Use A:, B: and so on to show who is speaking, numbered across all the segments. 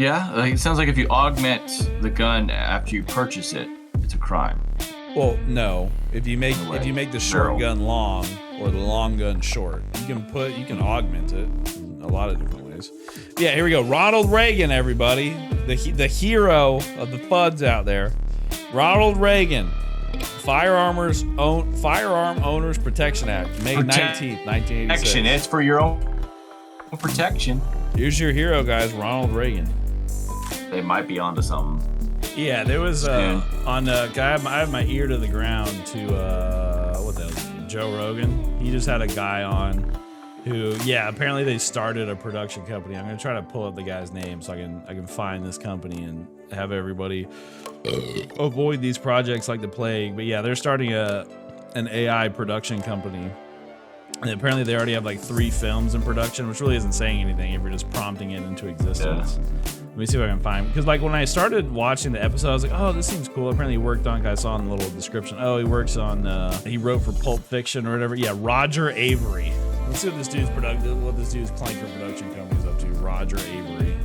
A: Yeah, like, it sounds like if you augment the gun after you purchase it, it's a crime.
B: Well, no. If you make the short gun long or the long gun short, you can augment it in a lot of different ways. Yeah, here we go. Ronald Reagan, everybody, the hero of the FUDs out there. Ronald Reagan, Firearm Owners Protection Act, May 19th, 1986.
A: It's for your own protection.
B: Here's your hero, guys, Ronald Reagan.
A: They might be onto something.
B: Yeah, there was I have my ear to the ground to what the hell, Joe Rogan. He just had a guy on who, apparently they started a production company. I'm gonna try to pull up the guy's name so I can find this company and have everybody avoid these projects like the plague. But yeah, they're starting an AI production company. And apparently they already have like 3 films in production, which really isn't saying anything if you're just prompting it into existence. Yeah. Let me see if I can find, because like when I started watching the episode, I was like, oh, this seems cool. Apparently he worked on, I saw in the little description, he works on, he wrote for Pulp Fiction or whatever. Yeah, Roger Avery. Let's see what this dude's Clanker production company's up to. Roger Avery.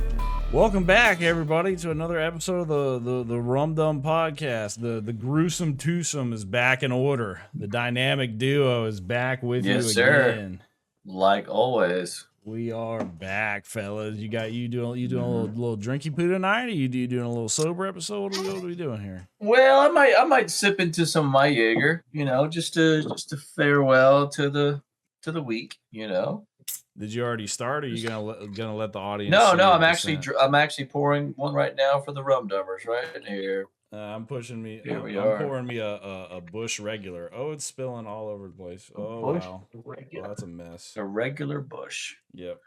B: Welcome back, everybody, to another episode of the Rum Dum podcast. The gruesome twosome is back in order. The dynamic duo is back with you again.
A: Yes, sir. Like always.
B: We are back, fellas. You doing a little drinky poo tonight? Or you doing a little sober episode? What are we doing here?
A: Well, I might sip into some of my Jaeger, just to farewell to the week,
B: Did you already start? Or are you gonna let the audience?
A: No, I'm actually pouring one right now for the Rum Dummers right here.
B: I'm pouring me a Bush regular. Oh, it's spilling all over the place. Oh, wow. Well, that's a mess.
A: A regular Bush.
B: Yep.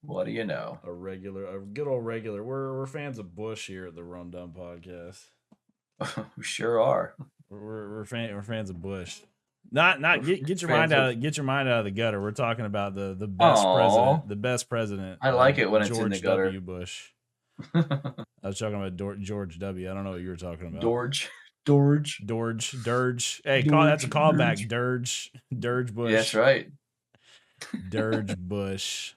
A: What do you know?
B: A good old regular. We're fans of Bush here at the Rum Dum podcast.
A: We sure are.
B: We're fans of Bush. Get your mind out of the gutter. We're talking about the best president. The best president.
A: I like it when it's in the gutter.
B: George W. Bush. I was talking about George W. I don't know what you were talking about.
A: Dirge.
B: Hey, that's a callback. Dirge Bush.
A: That's right.
B: Dirge Bush.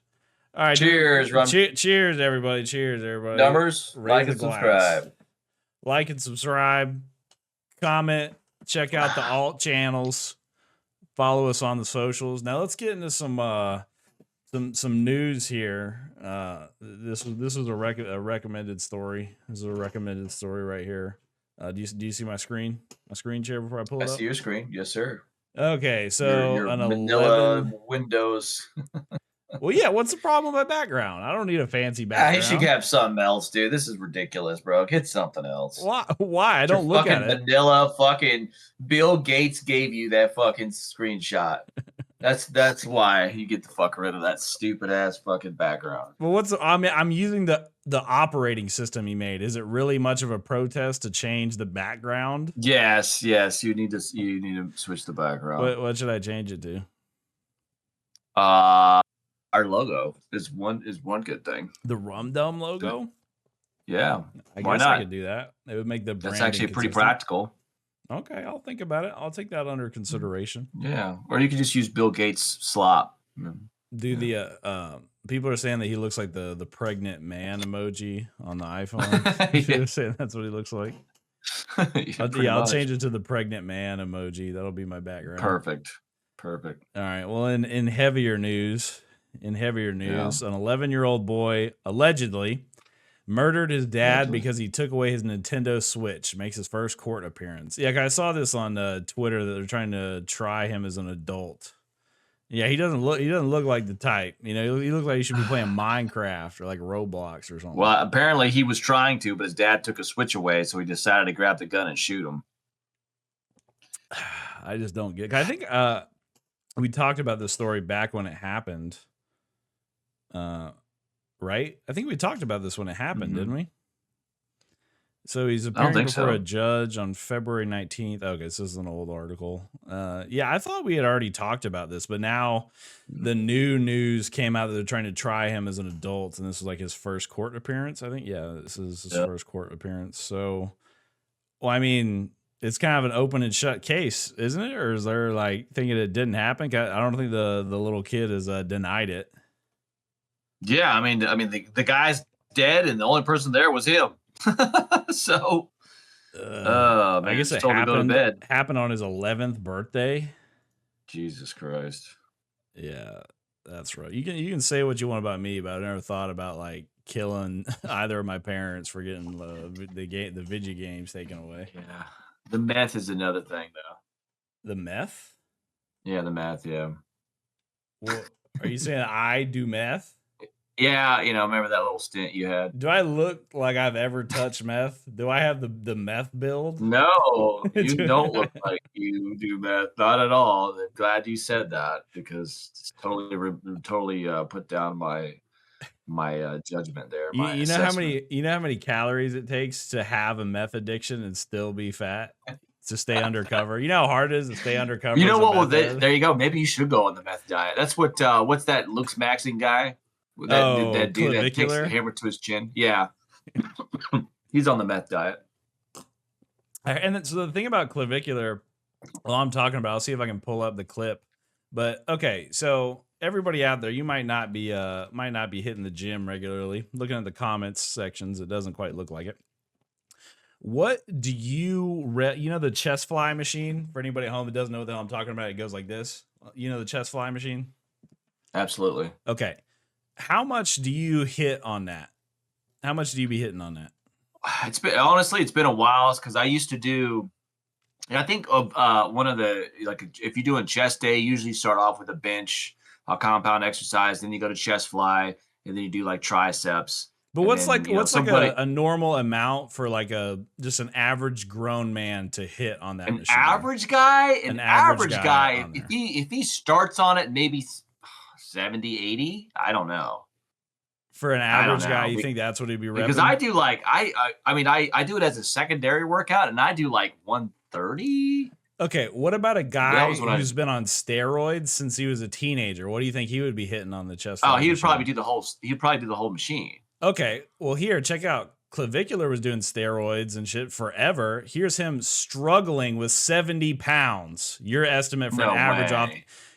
B: All right.
A: Cheers,
B: cheers, everybody. Cheers, everybody.
A: Numbers. Like and subscribe.
B: Like and subscribe. Comment. Check out the alt channels. Follow us on the socials. Now let's get into some news here. This was a recommended story. This is a recommended story right here. Do you see my screen share before I pull it up?
A: I see your screen. Yes, sir.
B: Okay, so
A: your
B: an
A: Manila Windows.
B: Well, yeah. What's the problem with my background? I don't need a fancy background.
A: You should have something else, dude. This is ridiculous, bro. Get something else.
B: Why? I don't look at it.
A: Vanilla fucking Bill Gates gave you that fucking screenshot. That's why you get the fuck rid of that stupid ass fucking background.
B: Well, I'm using the operating system he made. Is it really much of a protest to change the background?
A: Yes. You need to switch the background.
B: What should I change it to?
A: Our logo is one good thing.
B: The Rum Dum logo?
A: Yeah.
B: I guess I could do that. It would make the brand.
A: That's actually pretty practical.
B: Okay, I'll think about it. I'll take that under consideration.
A: Yeah. Or you could just use Bill Gates slop.
B: Do the people are saying that he looks like the pregnant man emoji on the iPhone. They're saying that's what he looks like. I'll change it to the pregnant man emoji. That'll be my background.
A: Perfect.
B: All right. Well, in heavier news, an 11-year-old boy allegedly murdered his dad because he took away his Nintendo Switch. Makes his first court appearance. Yeah, I saw this on Twitter that they're trying to try him as an adult. Yeah, he doesn't look like the type. He looks like he should be playing Minecraft or like Roblox or something.
A: Well, apparently he was trying to, but his dad took a Switch away, so he decided to grab the gun and shoot him.
B: I just don't get it. I think we talked about this story back when it happened. Right? I think we talked about this when it happened, didn't we? So he's appearing before a judge on February 19th. Okay, this is an old article. Yeah, I thought we had already talked about this, but now the new news came out that they're trying to try him as an adult, and this is like his first court appearance, I think. Yeah, this is his first court appearance. So, well, I mean, it's kind of an open and shut case, isn't it? Or is there like thinking it didn't happen? I don't think the little kid has denied it.
A: Yeah, I mean, the guy's dead, and the only person there was him. So,
B: I
A: man,
B: guess
A: just
B: it
A: told him to go to bed.
B: happened on his 11th birthday.
A: Jesus Christ.
B: Yeah, that's right. You can say what you want about me, but I never thought about like killing either of my parents for getting the video games taken away.
A: Yeah, the meth is another thing, though.
B: The meth?
A: Yeah, the meth. Yeah.
B: Well, are you saying I do meth?
A: Yeah, remember that little stint you had?
B: Do I look like I've ever touched meth? Do I have the meth build?
A: No, you don't look like you do meth. Not at all. I'm glad you said that because it's totally put down my judgment there. My
B: You know how
A: assessment.
B: many calories it takes to have a meth addiction and still be fat? To stay undercover. You know how hard it is to stay undercover?
A: You know
B: as a
A: what? Well,
B: meth head?
A: there you go. Maybe you should go on the meth diet. That's what's that Luke's maxing guy? That dude that takes the
B: Clavicular?
A: hammer to his chin. Yeah, he's on the meth diet.
B: And then, so the thing about clavicular, well, I'm talking about, I'll see if I can pull up the clip. But okay, so everybody out there, you might not be hitting the gym regularly. Looking at the comments sections, it doesn't quite look like it. What do you the chest fly machine? For anybody at home that doesn't know what the hell I'm talking about, it goes like this. You know the chest fly machine?
A: Absolutely.
B: Okay. How much do you hit on that? How much do you be hitting on that?
A: It's been a while because I used to do. I think of one of the if you're doing chest day, you usually start off with a bench, a compound exercise, then you go to chest fly, and then you do like triceps.
B: But
A: And
B: what's
A: then,
B: what's
A: somebody-
B: like a normal amount for like just an average grown man to hit on that
A: an
B: machine?
A: average guy? An average guy,
B: on there.
A: if he starts on it, maybe 70, 80. I don't know.
B: For an average guy,
A: know.
B: you think that's what he'd be repping?
A: Because I do like I do it as a secondary workout, and I do like 130.
B: Okay, what about a guy
A: That was
B: who's been on steroids since he was a teenager? What do you think he would be hitting on the chest?
A: Oh, he would probably do the whole machine.
B: Okay, well here, check out. Clavicular was doing steroids and shit forever. Here's him struggling with 70 pounds. Your estimate for an average off.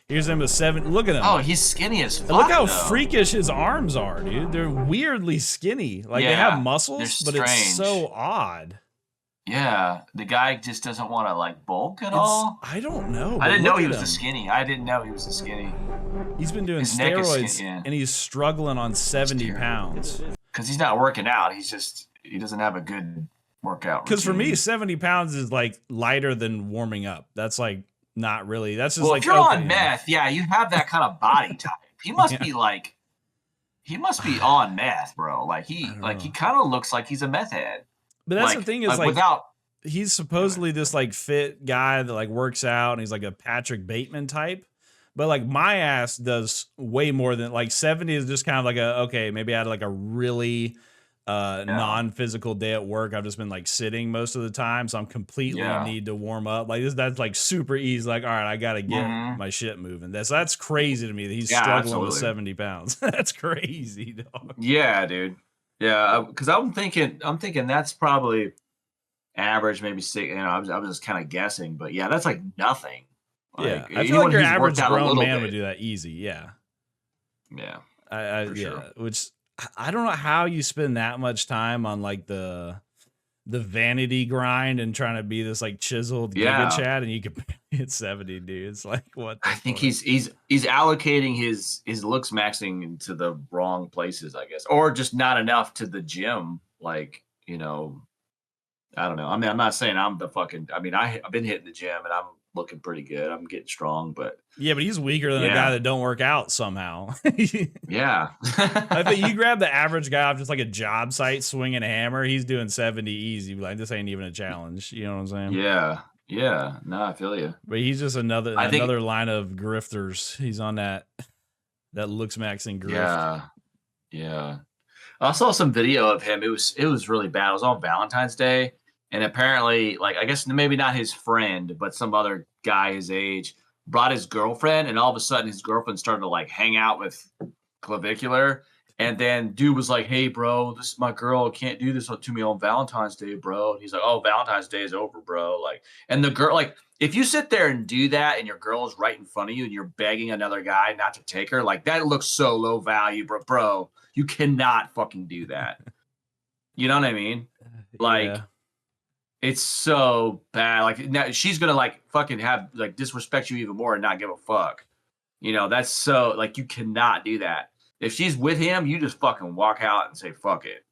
B: Here's him with 7. Look at him.
A: Oh, he's skinny as fuck.
B: Look how
A: though.
B: freakish his arms are, dude. They're weirdly skinny. Like they have muscles, but it's so odd.
A: Yeah, the guy just doesn't want to like bulk at all.
B: I don't know.
A: I didn't know he was the skinny. I didn't know he was the skinny.
B: He's been doing steroids and he's struggling on 70 pounds.
A: Because he's not working out. He doesn't have a good workout.
B: Because for me, 70 pounds is like lighter than warming up. That's like not really. That's just like
A: if you're on meth, yeah, you have that kind of body type. He must be like, he must be on meth, bro. Like he kind of looks like he's a meth head.
B: But that's the thing is
A: without.
B: He's supposedly this like fit guy that like works out and he's like a Patrick Bateman type. But like my ass does way more than like 70 is just kind of like maybe I had like a really non-physical day at work. I've just been like sitting most of the time, so I'm completely need to warm up. Like that's like super easy. Like, all right, I gotta get my shit moving. That's crazy to me that he's struggling with 70 pounds. That's crazy, dog.
A: Yeah, dude. Yeah, because I'm thinking that's probably average, maybe 6. I was just kind of guessing, but yeah, that's like nothing.
B: Yeah, I feel like your average grown man would do that easy. Yeah,
A: yeah,
B: sure. Which I don't know how you spend that much time on like the vanity grind and trying to be this like chiseled Giga Chad, and you could hit 70, dude. It's like what?
A: I think he's allocating his looks maxing into the wrong places, I guess, or just not enough to the gym. Like I don't know. I mean, I'm not saying I'm the fucking. I mean, I've been hitting the gym and I'm looking pretty good. I'm getting strong, but
B: he's weaker than a guy that don't work out somehow.
A: Yeah.
B: I think you grab the average guy off just like a job site swinging a hammer, he's doing 70 easy. Like this ain't even a challenge. You know what I'm saying?
A: Yeah. Yeah. No, I feel you.
B: But he's just another line of grifters. He's on that looks maxing grift.
A: Yeah. Yeah. I saw some video of him. It was really bad. It was on Valentine's Day. And apparently, like, I guess maybe not his friend, but some other guy his age brought his girlfriend, and all of a sudden his girlfriend started to like hang out with Clavicular. And then dude was like, "Hey, bro, this is my girl. Can't do this to me on Valentine's Day, bro." And he's like, "Oh, Valentine's Day is over, bro." Like, and the girl, like, if you sit there and do that and your girl is right in front of you and you're begging another guy not to take her, like, that looks so low value, bro. You cannot fucking do that. You know what I mean? Like,
B: Yeah.
A: it's so bad. Like, now she's gonna like fucking have like disrespect you even more and not give a fuck. You know, that's so like you cannot do that. If she's with him, you just fucking walk out and say fuck it.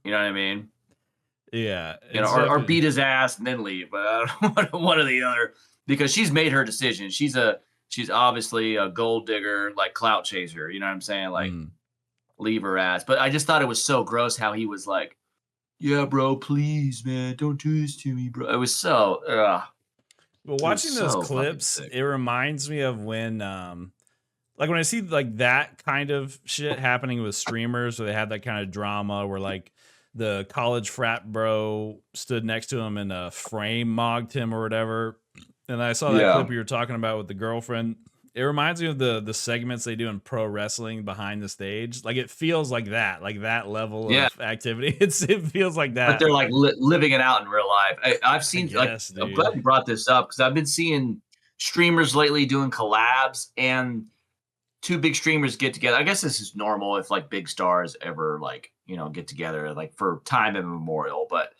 A: You know what I mean?
B: Yeah.
A: You know,
B: It's
A: or
B: definitely
A: beat his ass and then leave. But I don't know one or the other because she's made her decision. She's obviously a gold digger, like clout chaser. You know what I'm saying? Like leave her ass. But I just thought it was so gross how he was like, "Yeah, bro, please, man, don't do this to me, bro." It was so.
B: But watching those
A: so fucking
B: clips,
A: sick.
B: it reminds me of when like when I see like that kind of shit happening with streamers where they had that kind of drama where like the college frat bro stood next to him and a frame mogged him or whatever. And I saw that
A: Yeah.
B: clip you were talking about with the girlfriend. It reminds me of the segments they do in pro wrestling behind the stage. Like it feels like that level
A: Yeah.
B: of activity. It feels like that.
A: But they're like living it out in real life. I've seen
B: guess,
A: like I'm glad you brought this up because I've been seeing streamers lately doing collabs and two big streamers get together. I guess this is normal if like big stars ever like, you know, get together like for time immemorial, but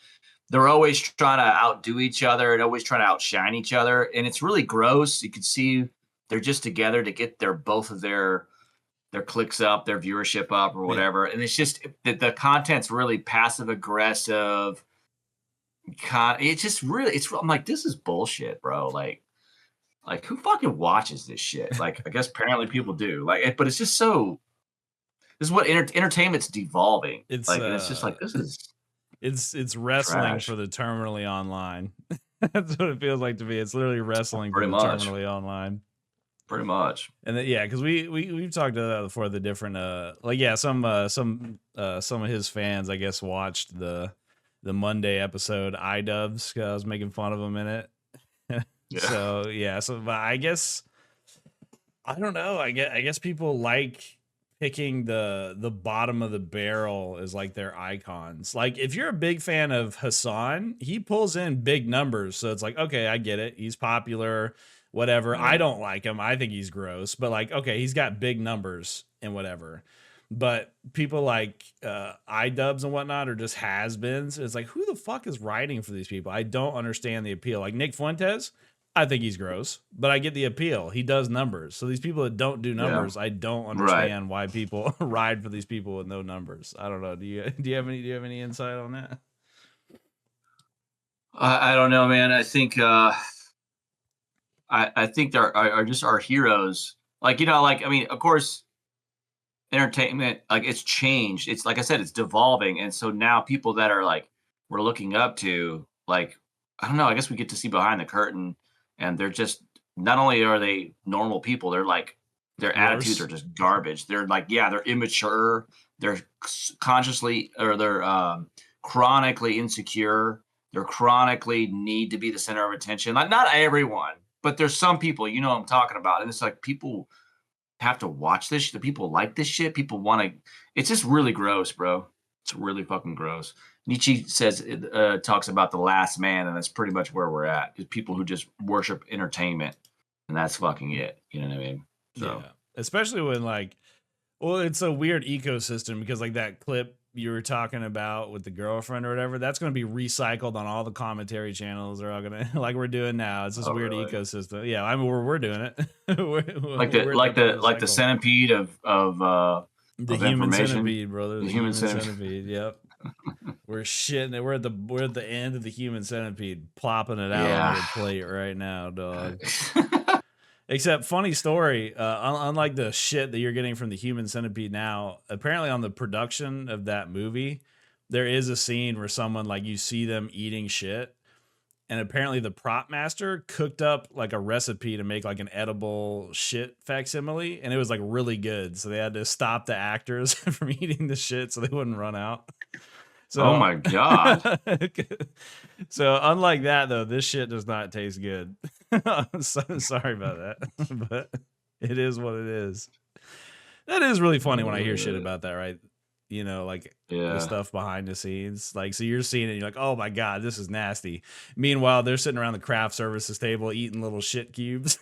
A: they're always trying to outdo each other and always trying to outshine each other. And it's really gross. You can see they're just together to get both of their clicks up, their viewership up or whatever. Yeah. And it's just the content's really passive aggressive. It's just really, I'm like, this is bullshit, bro. Like who fucking watches this shit? Like, I guess apparently people do. Like, but it's just so. This is what entertainment's devolving.
B: It's
A: like, and it's just like this is.
B: It's wrestling
A: trash.
B: for the terminally online. That's what it feels like to me. It's literally wrestling for the terminally online.
A: Pretty much.
B: And then, yeah, because we've talked about that before. The different like some of his fans, I guess, watched the Monday episode iDubbbz. I was making fun of him in it. Yeah. So but I guess I don't know. I guess people like picking the bottom of the barrel as like their icons. Like if you're a big fan of Hassan, he pulls in big numbers. So it's like, okay, I get it. He's popular, whatever. I don't like him. I think he's gross, but like, okay, he's got big numbers and whatever. But people like iDubbbz and whatnot are just has-beens. It's like, who the fuck is writing for these people? I don't understand the appeal. Like Nick Fuentes, I think he's gross, but I get the appeal. He does numbers. So these people that don't do numbers, I don't understand why people ride for these people with no numbers. I don't know. Do you have any insight on that?
A: I don't know, man. I think I think there are just our heroes. Like, you know, like I mean, of course, entertainment, like it's changed. It's like I said, it's devolving, and so now people that are like we're looking up to, like I don't know. I guess we get to see behind the curtain. And they're just not only are they normal people, they're like their attitudes are just garbage. They're like, yeah, they're immature. They're consciously or they're chronically insecure. They're chronically need to be the center of attention. Like not everyone, but there's some people, you know what I'm talking about. And it's like people have to watch this. The people like this shit. People want to. It's just really gross, bro. It's really fucking gross. Nietzsche says talks about the last man, and that's pretty much where we're at. Is people who just worship entertainment, and that's fucking it. You know what I mean? So.
B: Yeah. Especially when like, well, it's a weird ecosystem because like that clip you were talking about with the girlfriend or whatever, that's going to be recycled on all the commentary channels. They're all gonna like we're doing now. It's this weird ecosystem. Yeah, I mean we're doing it.
A: like the centipede of
B: the human centipede, brother.
A: The human centipede.
B: Yep. We're shitting it. We're at the end of the human centipede, plopping it out on your plate right now, dog. Except funny story, unlike the shit that you're getting from the human centipede now, apparently on the production of that movie, there is a scene where someone like you see them eating shit. And apparently the prop master cooked up like a recipe to make like an edible shit facsimile. And it was like really good. So they had to stop the actors from eating the shit so they wouldn't run out. So,
A: oh my God.
B: So unlike that though, this shit does not taste good. Sorry about that, but it is what it is. That is really funny when I hear shit about that, right? You know, like the stuff behind the scenes. Like, so you're seeing it and you're like, oh my God, this is nasty. Meanwhile, they're sitting around the craft services table eating little shit cubes.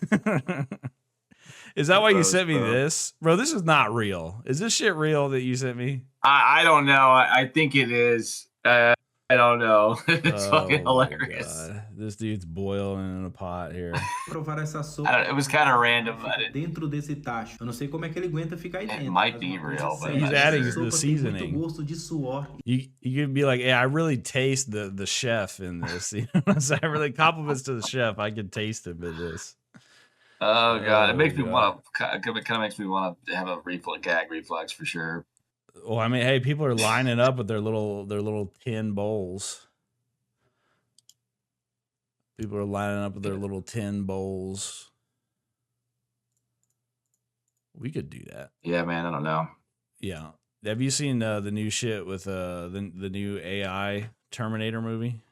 B: Is that why you
A: Gross,
B: sent me
A: bro.
B: this? Bro, this is not real. Is this shit real that you sent me?
A: I don't know. I think it is. I don't know. It's fucking
B: Oh my
A: hilarious.
B: god. This dude's boiling in a pot here.
C: Provar essa
A: I
C: sopa.
A: don't, it was kind of random. I
C: Fica
A: didn't,
C: dentro desse tacho. Eu não sei como é que ele aguenta ficar aí
A: it
C: dentro.
A: might
C: Faz
A: be
C: uma coisa
A: real, but
C: séria.
A: I'm
B: He's
A: not
B: adding
A: sure.
B: the
C: Essa sopa tem muito
B: seasoning.
C: gosto de suor.
B: You could be like, yeah, I really taste the chef in this. You know what I'm saying? Really compliments to the chef. I could taste him in this.
A: Oh god, it makes me
B: God.
A: want to. It kind of makes me want to have a gag reflex for sure.
B: Well, I mean, hey, people are lining up with their little tin bowls. People are lining up with their little tin bowls. We could do that.
A: Yeah, man. I don't know.
B: Yeah. Have you seen the new shit with the new AI Terminator movie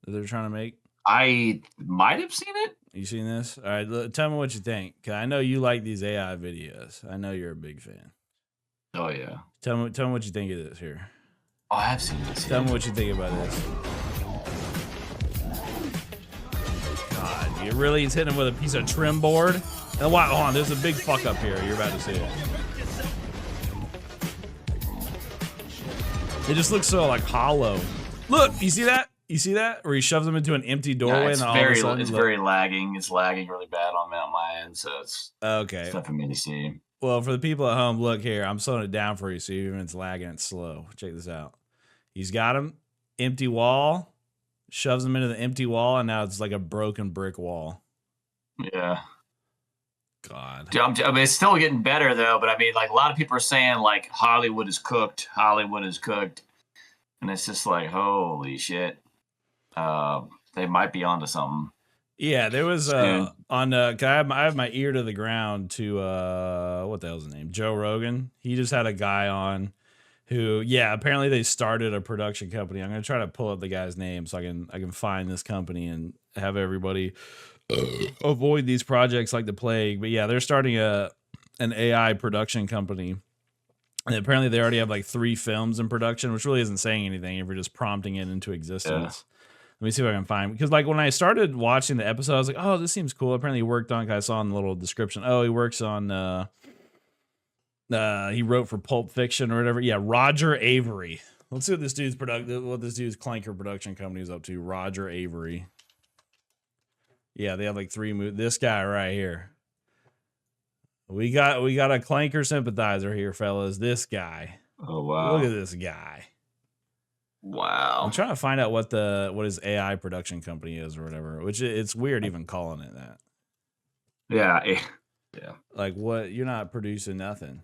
B: that they're trying to make?
A: I might have seen it.
B: You seen this? All right, tell me what you think. 'Cause I know you like these AI videos. I know you're a big fan.
A: Oh yeah.
B: Tell me what you think of this here.
A: Oh, I have seen this.
B: Tell me what you think about this. God, you really is hitting him with a piece of trim board? And why? Hold on, there's a big fuck up here. You're about to see it. It just looks so like hollow. Look, you see that? You see that? Where he shoves them into an empty doorway
A: Yeah, it's
B: and then all of a
A: very,
B: sudden,
A: it's very lagging. It's lagging really bad on my end, so it's
B: okay.
A: tough for me to see.
B: Well, for the people at home, look here. I'm slowing it down for you, so even if it's lagging, it's slow. Check this out. He's got him, empty wall, shoves him into the empty wall, and now it's like a broken brick wall.
A: Yeah.
B: God.
A: Dude, I mean, it's still getting better though. But I mean, like a lot of people are saying, like Hollywood is cooked. Hollywood is cooked, and it's just like, holy shit. They might be onto something.
B: Yeah, there was
A: Soon.
B: on I have my ear to the ground to what the hell's his name? Joe Rogan. He just had a guy on who, yeah, apparently they started a production company. I'm gonna try to pull up the guy's name so I can find this company and have everybody avoid these projects like the plague. But yeah, they're starting an AI production company. And apparently they already have like 3 films in production, which really isn't saying anything if you're just prompting it into existence. Let me see if I can find, because like when I started watching the episode, I was like, oh, this seems cool. Apparently he worked on, I saw in the little description, oh, he works on, he wrote for Pulp Fiction or whatever. Yeah, Roger Avery. Let's see what this dude's Clanker production company is up to. Roger Avery. Yeah, they have like 3 movies. This guy right here. We got a Clanker sympathizer here, fellas. This guy.
A: Oh wow!
B: Look at this guy.
A: Wow.
B: I'm trying to find out what his AI production company is or whatever. Which it's weird even calling it that.
A: Yeah. Yeah.
B: Like what? You're not producing nothing.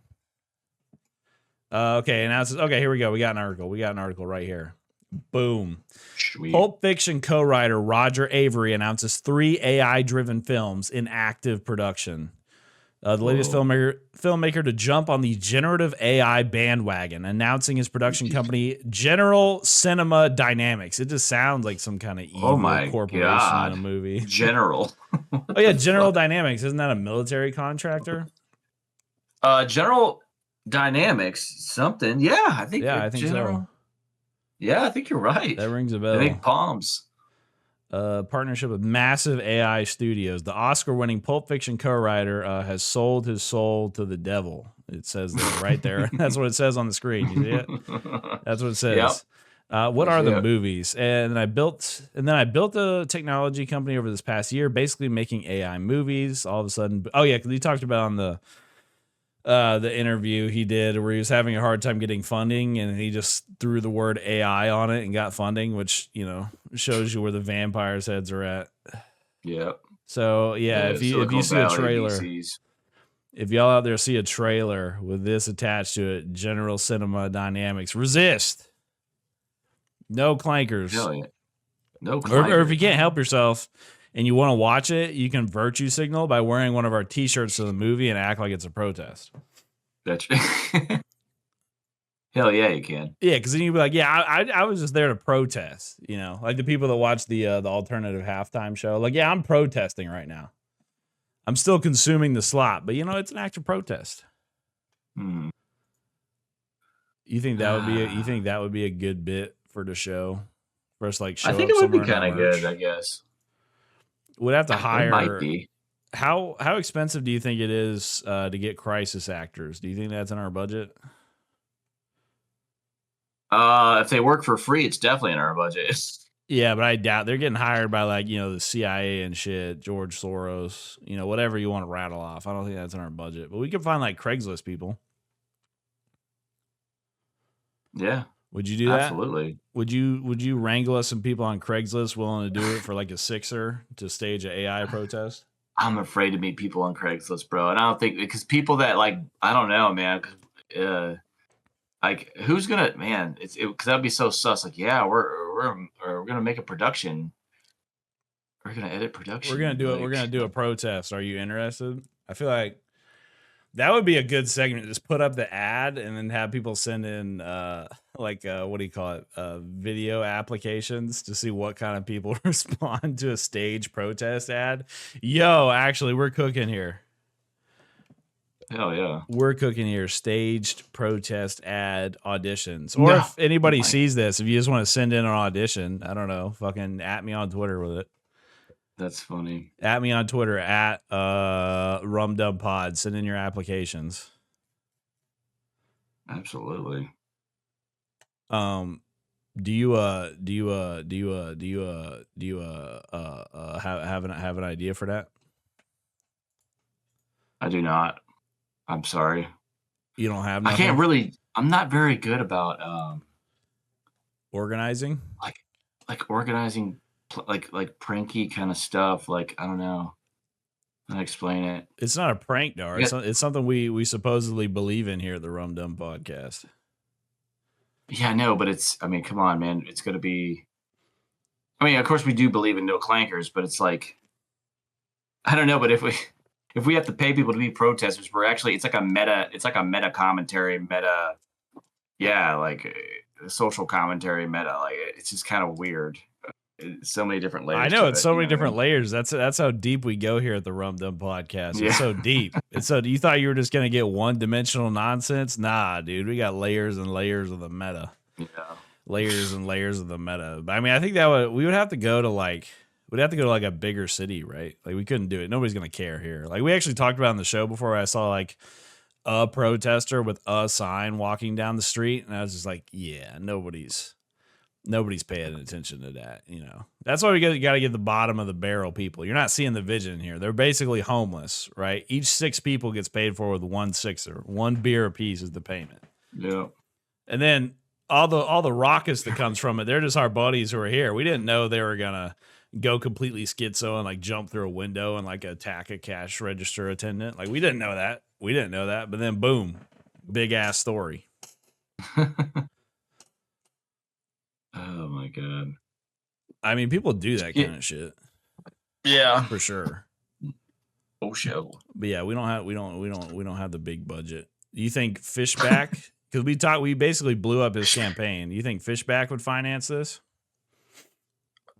B: Okay, and now it's okay. Here we go. We got an article right here. Boom.
A: Sweet.
B: Pulp Fiction co-writer Roger Avery announces 3 AI-driven films in active production. The latest filmmaker to jump on the generative AI bandwagon, announcing his production company, General Cinema Dynamics. It just sounds like some kind of evil corporation in a movie.
A: General.
B: Oh yeah, General Dynamics. Isn't that a military contractor?
A: General Dynamics, something. Yeah, I think.
B: Yeah, I think so.
A: Yeah, I think you're right.
B: That rings a bell.
A: They make palms.
B: Partnership with massive AI studios. The Oscar-winning Pulp Fiction co-writer has sold his soul to the devil. It says that right there. That's what it says on the screen. You see it? That's what it says. Yep. What are the movies? And then I built a technology company over this past year, basically making AI movies. All of a sudden, oh yeah, because he talked about on the interview he did where he was having a hard time getting funding, and he just threw the word AI on it and got funding, which, you know, shows you where the vampires' heads are at.
A: Yep.
B: So yeah, if you see a trailer, if y'all out there see a trailer with this attached to it, General Cinema Dynamics, resist. No clankers.
A: Yeah. No clankers.
B: Or if you can't help yourself and you want to watch it, you can virtue signal by wearing one of our t-shirts to the movie and act like it's a protest.
A: That's hell yeah, you can.
B: Yeah, because then you'd be like, yeah, I was just there to protest, you know, like the people that watch the alternative halftime show. Like, yeah, I'm protesting right now. I'm still consuming the slop, but you know, it's an act of protest.
A: Hmm.
B: You think that would be a good bit for the show? For us, like, show
A: I think
B: up
A: it would be
B: somewhere in
A: kind of
B: our merch?
A: good, I guess.
B: We'd have to hire.
A: It might be.
B: How expensive do you think it is to get crisis actors? Do you think that's in our budget?
A: If they work for free, it's definitely in our budget.
B: Yeah, but I doubt they're getting hired by like, the CIA and shit, George Soros, whatever you want to rattle off. I don't think that's in our budget, but we could find like Craigslist people.
A: Yeah.
B: Would you do that?
A: Absolutely.
B: Would you wrangle us some people on Craigslist willing to do it for like a $6 to stage an AI protest?
A: I'm afraid to meet people on Craigslist, bro. And I don't think because people that like, I don't know, man. Like who's gonna, man? Because that'd be so sus. Like, yeah, we're gonna make a production. We're gonna edit production.
B: We're gonna do it. We're gonna do a protest. Are you interested? I feel like that would be a good segment. Just put up the ad and then have people send in what do you call it? Video applications to see what kind of people respond to a stage protest ad. Yo, actually, we're cooking here.
A: Hell yeah.
B: We're cooking here. Staged protest ad auditions. Or if anybody sees this, if you just want to send in an audition, I don't know, fucking at me on Twitter with it.
A: That's funny.
B: At me on Twitter at RumDubPod. Send in your applications.
A: Absolutely.
B: Do you have an idea for that?
A: I do not. I'm sorry.
B: You don't have
A: nothing?
B: nothing?
A: I can't really. I'm not very good about
B: organizing.
A: Like organizing, like pranky kind of stuff. Like I don't know how to explain it.
B: It's not a prank, though.
A: Yeah.
B: It's something we supposedly believe in here at the Rum Dum Podcast.
A: Yeah, I know, but it's. I mean, come on, man. It's going to be. I mean, of course, we do believe in no clankers, but it's like, I don't know. But if we have to pay people to be protesters, we're actually it's like a meta commentary, yeah, like a social commentary meta. Like it's just kind of weird. So many different layers.
B: I know it's so many different layers. That's how deep we go here at the Rum Dum Podcast. It's so deep. It's so. You thought you were just gonna get one-dimensional nonsense? Nah, dude. We got layers and layers of the meta.
A: Yeah.
B: Layers and layers of the meta. But I mean, I think we would have to go to like. We'd have to go to like a bigger city, right? Like we couldn't do it. Nobody's gonna care here. Like we actually talked about on the show before. I saw like a protester with a sign walking down the street, and I was just like, yeah, nobody's paying attention to that. That's why we got to get the bottom of the barrel people. You're not seeing the vision here. They're basically homeless, right? Each 6 people gets paid for with 1 6er. 1 beer a piece is the payment.
A: Yeah.
B: And then all the raucous that comes from it, they're just our buddies who are here. We didn't know they were gonna go completely schizo and like jump through a window and like attack a cash register attendant. Like we didn't know that. But then boom, big ass story.
A: Oh my god.
B: I mean, people do that kind of shit.
A: Yeah,
B: for sure.
A: Oh show.
B: But yeah, we don't have the big budget. Do you think Fishback? Because we basically blew up his campaign. Do you think Fishback would finance this?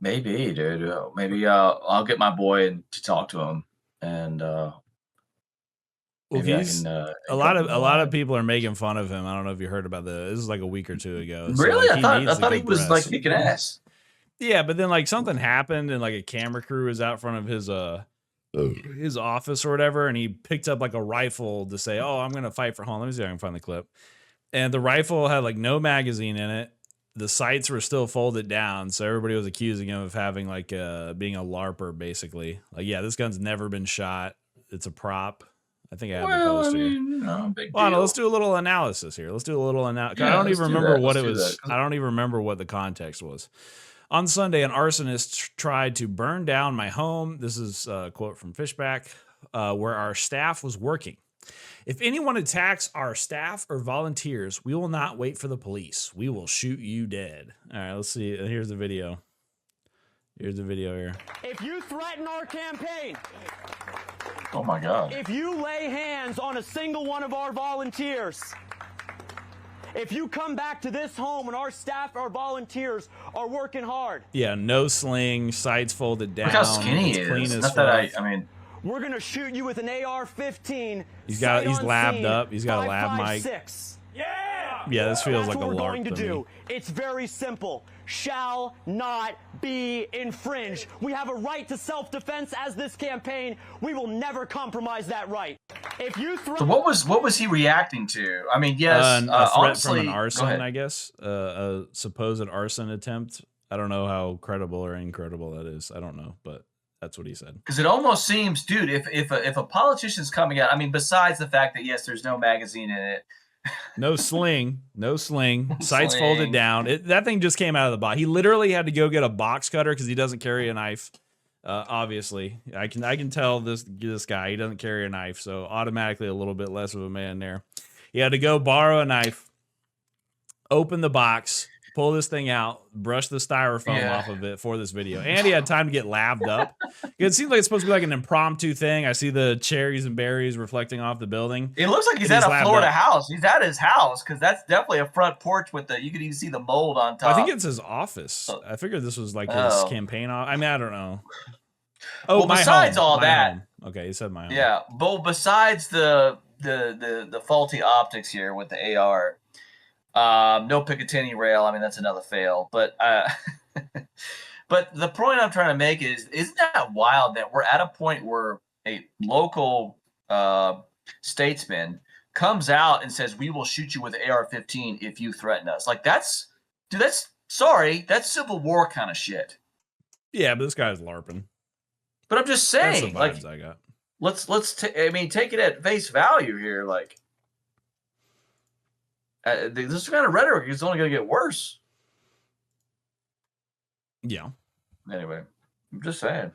A: Maybe, dude. Maybe I'll get my boy to talk to him, and maybe I can.
B: A lot of people are making fun of him. I don't know if you heard about this. This is like a week or 2 ago. So
A: really,
B: like,
A: I thought he was like kicking ass.
B: Yeah, but then like something happened, and like a camera crew was out front of his office or whatever, and he picked up like a rifle to say, "Oh, I'm gonna fight for home." Let me see if I can find the clip. And the rifle had like no magazine in it. The sights were still folded down, so everybody was accusing him of having like being a LARPer, basically. Like, yeah, this gun's never been shot. It's a prop. I think I have the poster.
A: Big
B: well,
A: deal.
B: No, let's do a little analysis here. Let's do a little analysis.
A: Yeah,
B: I don't even remember what it
A: do
B: was.
A: that.
B: I don't even remember what the context was. On Sunday, an arsonist tried to burn down my home. This is a quote from Fishback, where our staff was working. If anyone attacks our staff or volunteers, we will not wait for the police. We will shoot you dead. All right, let's see. Here's the video. Here's the video here.
D: If you threaten our campaign,
A: Oh my god.
D: if you lay hands on a single one of our volunteers, if you come back to this home and our staff, our volunteers are working hard.
B: Yeah, no sling, sides folded down.
A: Look how skinny he
B: it's clean
A: is.
B: as
A: Not that
B: fuck.
A: I mean.
D: We're gonna shoot you with an AR-15.
B: He's
D: sight on
B: labbed
D: scene,
B: up. He's got a lab mic.
D: 5.56.
B: Yeah, this feels
D: That's
B: like a
D: what we're
B: LARP
D: going to
B: to me.
D: do. It's very simple. Shall not be infringed. We have a right to self-defense as this campaign. We will never compromise that right. If you throw...
A: So what was he reacting to? I mean, yes,
B: a threat
A: honestly,
B: from an
A: go
B: arson,
A: ahead.
B: I guess. A supposed arson attempt. I don't know how credible or incredible that is. I don't know, but that's what he said.
A: Because it almost seems, dude, if a politician's coming out, I mean, besides the fact that yes, there's no magazine in it,
B: No sling, sights folded down. That thing just came out of the box. He literally had to go get a box cutter because he doesn't carry a knife. Obviously, I can tell this guy, he doesn't carry a knife, so automatically a little bit less of a man there. He had to go borrow a knife, open the box, pull this thing out, brush the styrofoam off of it for this video. And he had time to get laved up. It seems like it's supposed to be like an impromptu thing. I see the cherries and berries reflecting off the building.
A: it looks like he's at a Florida house. He's at his house because that's definitely a front porch with you can even see the mold on top.
B: I think it's his office. I figured this was like his campaign. I mean, I don't know. Oh,
A: well, besides all that,
B: home. Okay, he said my home.
A: Yeah, but besides the faulty optics here with the AR. No Picatinny rail. I mean, that's another fail. But but the point I'm trying to make is, isn't that wild that we're at a point where a local statesman comes out and says, we will shoot you with AR-15 if you threaten us. Like, that's Civil War kind of shit.
B: Yeah, but this guy's LARPing.
A: But I'm just saying,
B: that's the vibes I got.
A: Take it at face value here. Like, this kind of rhetoric is only going to get worse.
B: Yeah.
A: Anyway, I'm just saying.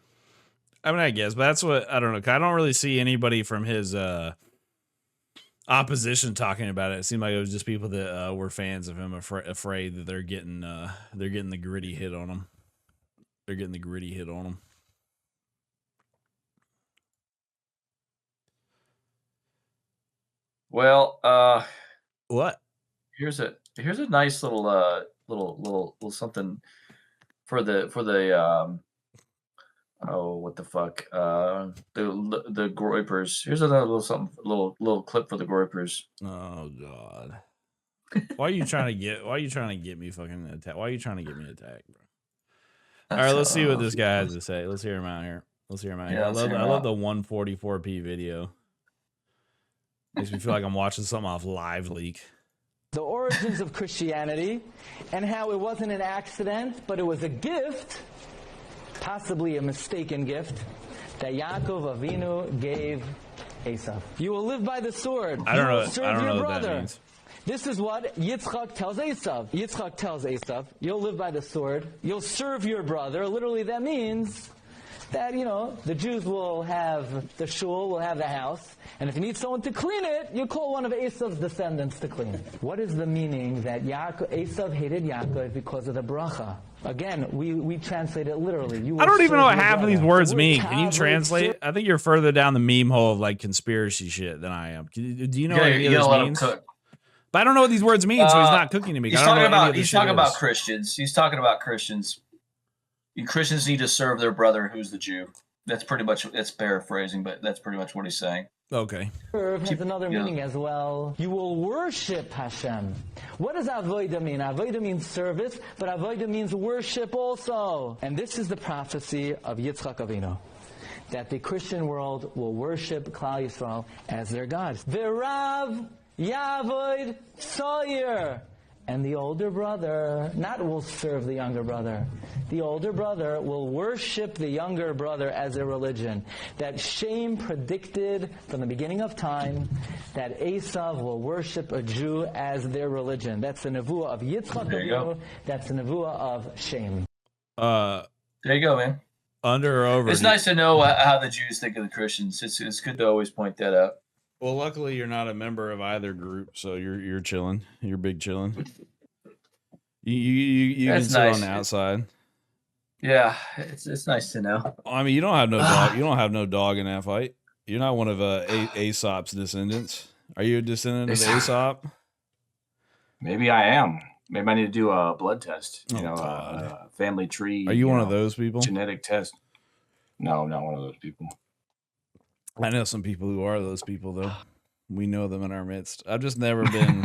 B: I mean, I guess, but that's what, I don't know. I don't really see anybody from his opposition talking about it. It seemed like it was just people that were fans of him, afraid that they're getting the gritty hit on them. They're getting the gritty hit on them.
A: Well,
B: what?
A: Here's a nice little something for the what the fuck, the Groypers. Here's another little clip for the Groypers.
B: Oh God. Why are you trying to get me fucking attacked? Why are you trying to get me attacked, bro? All right, let's see what this guy has to say. Let's hear him out here. I love the 144p video. Makes me feel like I'm watching something off Live Leak.
E: The origins of Christianity and how it wasn't an accident, but it was a gift, possibly a mistaken gift, that Yaakov Avinu gave Esav. You will live by the sword.
B: I don't know
E: your
B: what
E: brother.
B: that means.
E: This is what Yitzchak tells Esav. Yitzchak tells Esav, you'll live by the sword, you'll serve your brother. Literally that means that, the Jews will have the shul, will have the house, and if you need someone to clean it, you call one of Esav's descendants to clean it. What is the meaning that Esav hated Yaakov because of the bracha? Again, we translate it literally.
B: I don't even know what half of these words mean. Can you translate? I think you're further down the meme hole of like conspiracy shit than I am. Do you know what any of this means? But I don't know what these words mean, so he's not cooking to me.
A: He's talking about Christians. He's talking about Christians. Christians need to serve their brother who's the Jew. That's paraphrasing, but that's pretty much what he's saying.
B: Okay.
E: Serve has another meaning as well. You will worship Hashem. What does avodah mean? Avodah means service, but avodah means worship also. And this is the prophecy of Yitzchak Avinu, that the Christian world will worship Klal Yisrael as their God. V'rav Yavod Sawyer. And the older brother will serve the younger brother. The older brother will worship the younger brother as a religion. That Shem predicted from the beginning of time that Esav will worship a Jew as their religion. That's the nevuah of Yitzchak Avinu. That's the nevuah of Shem.
A: There you go, man.
B: Under or over.
A: It's nice to know how the Jews think of the Christians. It's good to always point that out.
B: Well, luckily you're not a member of either group, so you're chilling. You're big chilling. You can sit on the outside.
A: Yeah, it's nice to know.
B: I mean, you don't have no dog. You don't have no dog in that fight. You're not one of Aesop's descendants. Are you a descendant of Aesop?
A: Maybe I am. Maybe I need to do a blood test. Family tree.
B: Are you one of those people?
A: Genetic test. No, I'm not one of those people.
B: I know some people who are those people, though. We know them in our midst. I've just never been.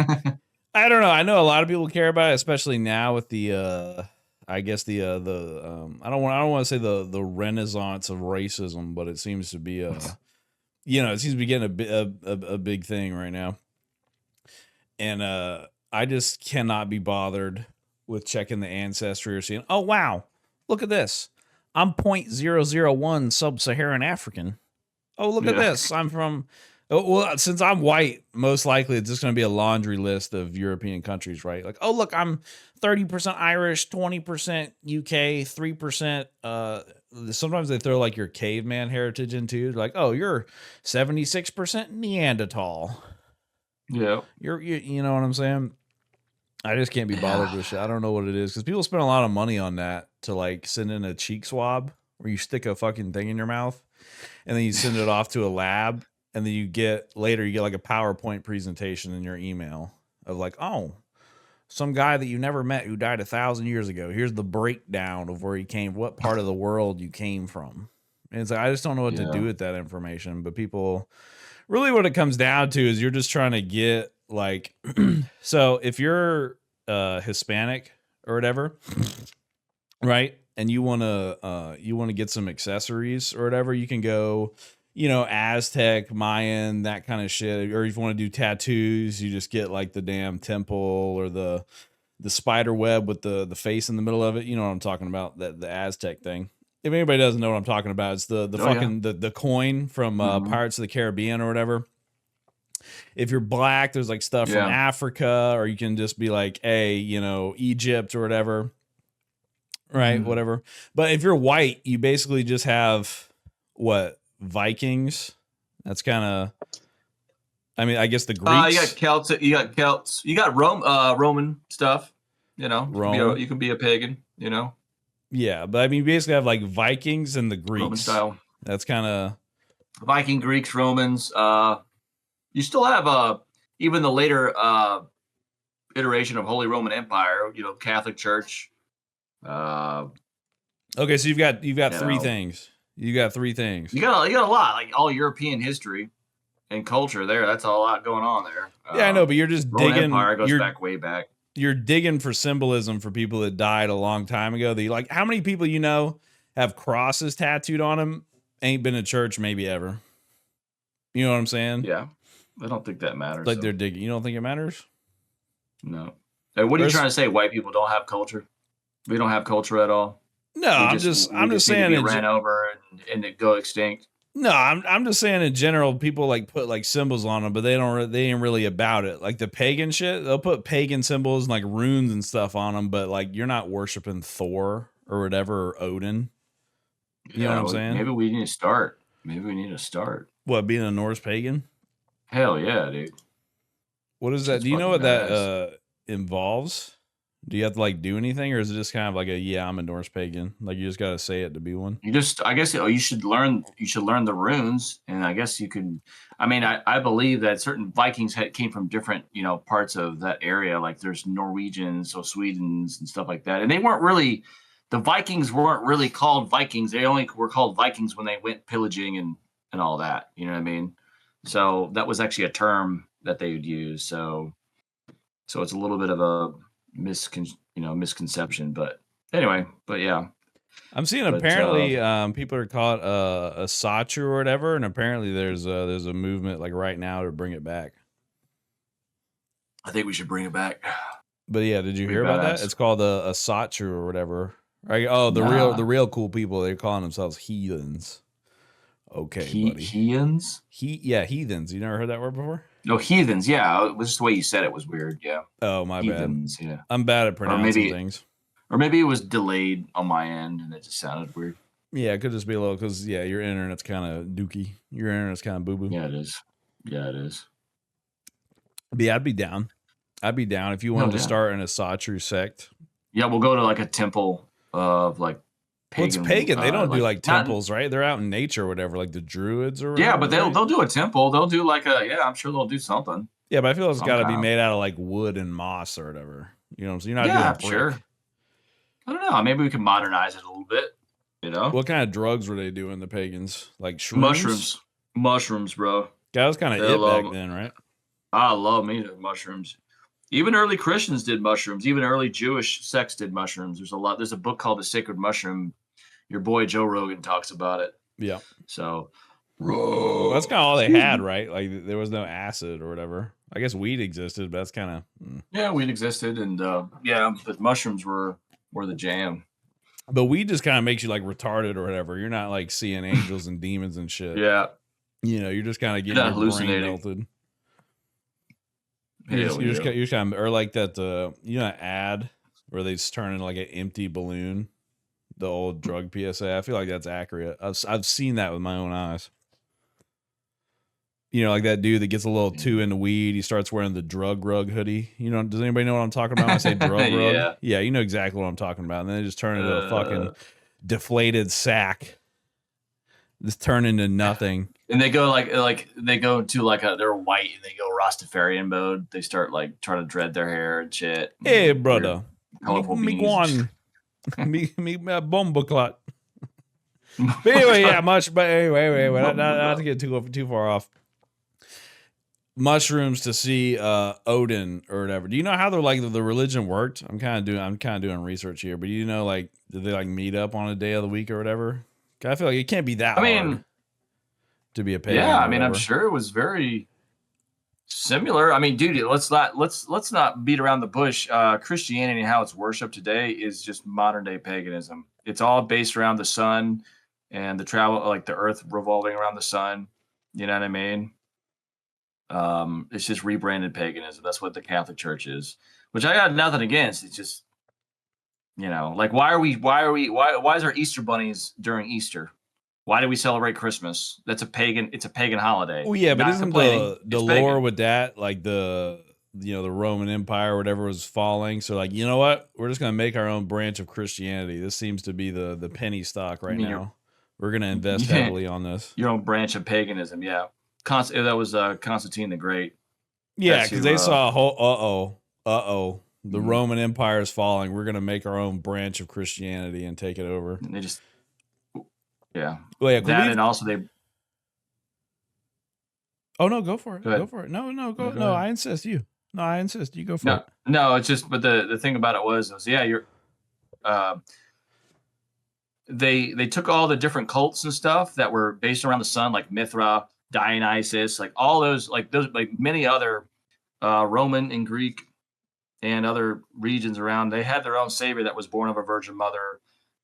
B: I don't know. I know a lot of people care about it, especially now with the I guess the I don't want to say the renaissance of racism, but it seems to be it seems to be getting a big thing right now. And I just cannot be bothered with checking the ancestry or seeing, oh wow, look at this. I'm 0.001 sub-Saharan African. Oh, look at this. I'm from well, since I'm white, most likely it's just going to be a laundry list of European countries, right? Like, oh, look, I'm 30% Irish, 20% UK, 3%. Sometimes they throw like your caveman heritage into, like, oh, you're 76% Neanderthal.
A: Yeah.
B: You know what I'm saying? I just can't be bothered with shit. I don't know what it is because people spend a lot of money on that to like send in a cheek swab where you stick a fucking thing in your mouth and then you send it off to a lab. And then you get like a PowerPoint presentation in your email of like, oh, some guy that you never met who died 1,000 years ago. Here's the breakdown of where he came, what part of the world you came from. And it's like, I just don't know what to do with that information. But people, really what it comes down to is you're just trying to get like, so if you're Hispanic or whatever, right? And you want to get some accessories or whatever, you can go, Aztec, Mayan, that kind of shit. Or if you want to do tattoos, you just get like the damn temple or the spider web with the face in the middle of it. You know what I'm talking about, the Aztec thing. If anybody doesn't know what I'm talking about, it's the coin from Pirates of the Caribbean or whatever. If you're black, there's like stuff from Africa, or you can just be like, hey, Egypt or whatever. Right, whatever. But if you're white, you basically just have what? Vikings. That's kind of, I guess the Greeks.
A: You got Celts. You got Roman stuff. Rome. You can be a pagan.
B: Yeah, but you basically have like Vikings and the Greeks.
A: Roman style.
B: That's kind of
A: Viking, Greeks, Romans. You still have even the later iteration of Holy Roman Empire. Catholic Church.
B: Okay, so you've got three things. You got three things.
A: You got a lot, like all European history and culture there. That's a lot going on there.
B: Yeah, I know, but you're just
A: Roman
B: digging.
A: Empire goes back way back.
B: You're digging for symbolism for people that died a long time ago. That like, how many people have crosses tattooed on them? Ain't been to church maybe ever. You know what I'm saying?
A: Yeah, I don't think that matters.
B: Like they're digging. You don't think it matters?
A: No. Hey, what are you trying to say? White people don't have culture? We don't have culture at all?
B: No, I'm just saying
A: it ran over and it go extinct.
B: No, I'm just saying in general, people like put like symbols on them, but they ain't really about it. Like the pagan shit, they'll put pagan symbols and like runes and stuff on them, but like you're not worshiping Thor or whatever, or Odin. You know what I'm saying?
A: Maybe we need to start.
B: What, being a Norse pagan?
A: Hell yeah, dude.
B: What is that? Do you know what that involves? Do you have to like do anything, or is it just kind of like I'm a Norse pagan? Like you just got to say it to be one.
A: I guess you should learn the runes, and I guess you can. I believe that certain Vikings came from different parts of that area. Like there's Norwegians, so Swedes and stuff like that, and the Vikings weren't really called Vikings. They only were called Vikings when they went pillaging and all that. You know what I mean? So that was actually a term that they would use. So it's a little bit of a misconception, but anyway, yeah.
B: I'm seeing apparently people are called a Satchu or whatever, and apparently there's a movement like right now to bring it back.
A: I think we should bring it back.
B: But yeah, did you hear about that? It's called a Satchu or whatever. Right? Oh, the real cool people, they're calling themselves heathens. Okay, buddy.
A: Heathens?
B: Heathens. You never heard that word before?
A: No, heathens. Yeah, it was just the way you said it was weird. Yeah.
B: Oh, my
A: heathens,
B: bad.
A: Yeah.
B: I'm bad at pronouncing things.
A: Or maybe it was delayed on my end and it just sounded weird.
B: Yeah, it could just be a little because your internet's kind of dookie. Your internet's kind of boo boo.
A: Yeah, it is.
B: But yeah, I'd be down. If you wanted to start in a Satchu sect.
A: Yeah, we'll go to like a temple of like pagan.
B: Well, it's pagan. They don't do like temples, right? They're out in nature or whatever, like the Druids or whatever.
A: Yeah, but they'll do a temple. They'll do like I'm sure they'll do something.
B: Yeah, but I feel it's got to be made out of like wood and moss or whatever. You know what I'm saying? You're not doing brick.
A: Sure. I don't know. Maybe we can modernize it a little bit.
B: What kind of drugs were they doing, the pagans? Like shrooms?
A: Mushrooms, bro.
B: That was kind of it back then, right?
A: I love me mushrooms. Even early Christians did mushrooms. Even early Jewish sects did mushrooms. There's a book called The Sacred Mushroom. Your boy Joe Rogan talks about it.
B: Yeah.
A: So
B: that's kind of all they had, right? Like there was no acid or whatever. I guess weed existed, but that's kind of
A: yeah, weed existed, and but mushrooms were the jam.
B: But weed just kind of makes you like retarded or whatever. You're not like seeing angels and demons and shit.
A: Yeah,
B: you're just kind of getting your
A: hallucinating.
B: brain melted. You're just kind of, or like that ad where they just turn into like an empty balloon. The old drug PSA. I feel like that's accurate. I've seen that with my own eyes. Like that dude that gets a little too into weed. He starts wearing the drug rug hoodie. Does anybody know what I'm talking about when I say drug rug? Yeah, you know exactly what I'm talking about. And then they just turn into a fucking deflated sack. Just turn into nothing.
A: And they go they go to they're white and they go Rastafarian mode. They start like trying to dread their hair and shit.
B: Hey, brother.
A: Colorful
B: me bomba clot. But anyway, not to get too far off. Mushrooms to see Odin or whatever. Do you know how they're like the religion worked? I'm kind of doing research here, but did they like meet up on a day of the week or whatever? I feel like it can't be that hard to be a pagan.
A: Yeah, I'm sure it was very similar. I mean, dude, let's not beat around the bush. Christianity and how it's worshipped today is just modern day paganism. It's all based around the sun and the travel, like the earth revolving around the sun. You know what I mean? It's just rebranded paganism. That's what the Catholic Church is, which I got nothing against. It's just, like why is our Easter bunnies during Easter? Why do we celebrate Christmas? It's a pagan holiday.
B: Oh yeah, but isn't the lore with that like the Roman Empire or whatever was falling? So like, you know what? We're just gonna make our own branch of Christianity. This seems to be the penny stock right now. We're gonna invest heavily on this.
A: Your own branch of paganism, yeah. That was Constantine the Great.
B: Yeah, because they saw a whole the Roman Empire is falling. We're gonna make our own branch of Christianity and take it over.
A: And they just yeah.
B: Well, yeah,
A: and also they.
B: Oh no, go for it. Go for it. No, go. No, I insist. You go for it.
A: No, it's just. But the thing about it was you're. They took all the different cults and stuff that were based around the sun, like Mithra, Dionysus, like all those, like many other Roman and Greek and other regions around. They had their own savior that was born of a virgin mother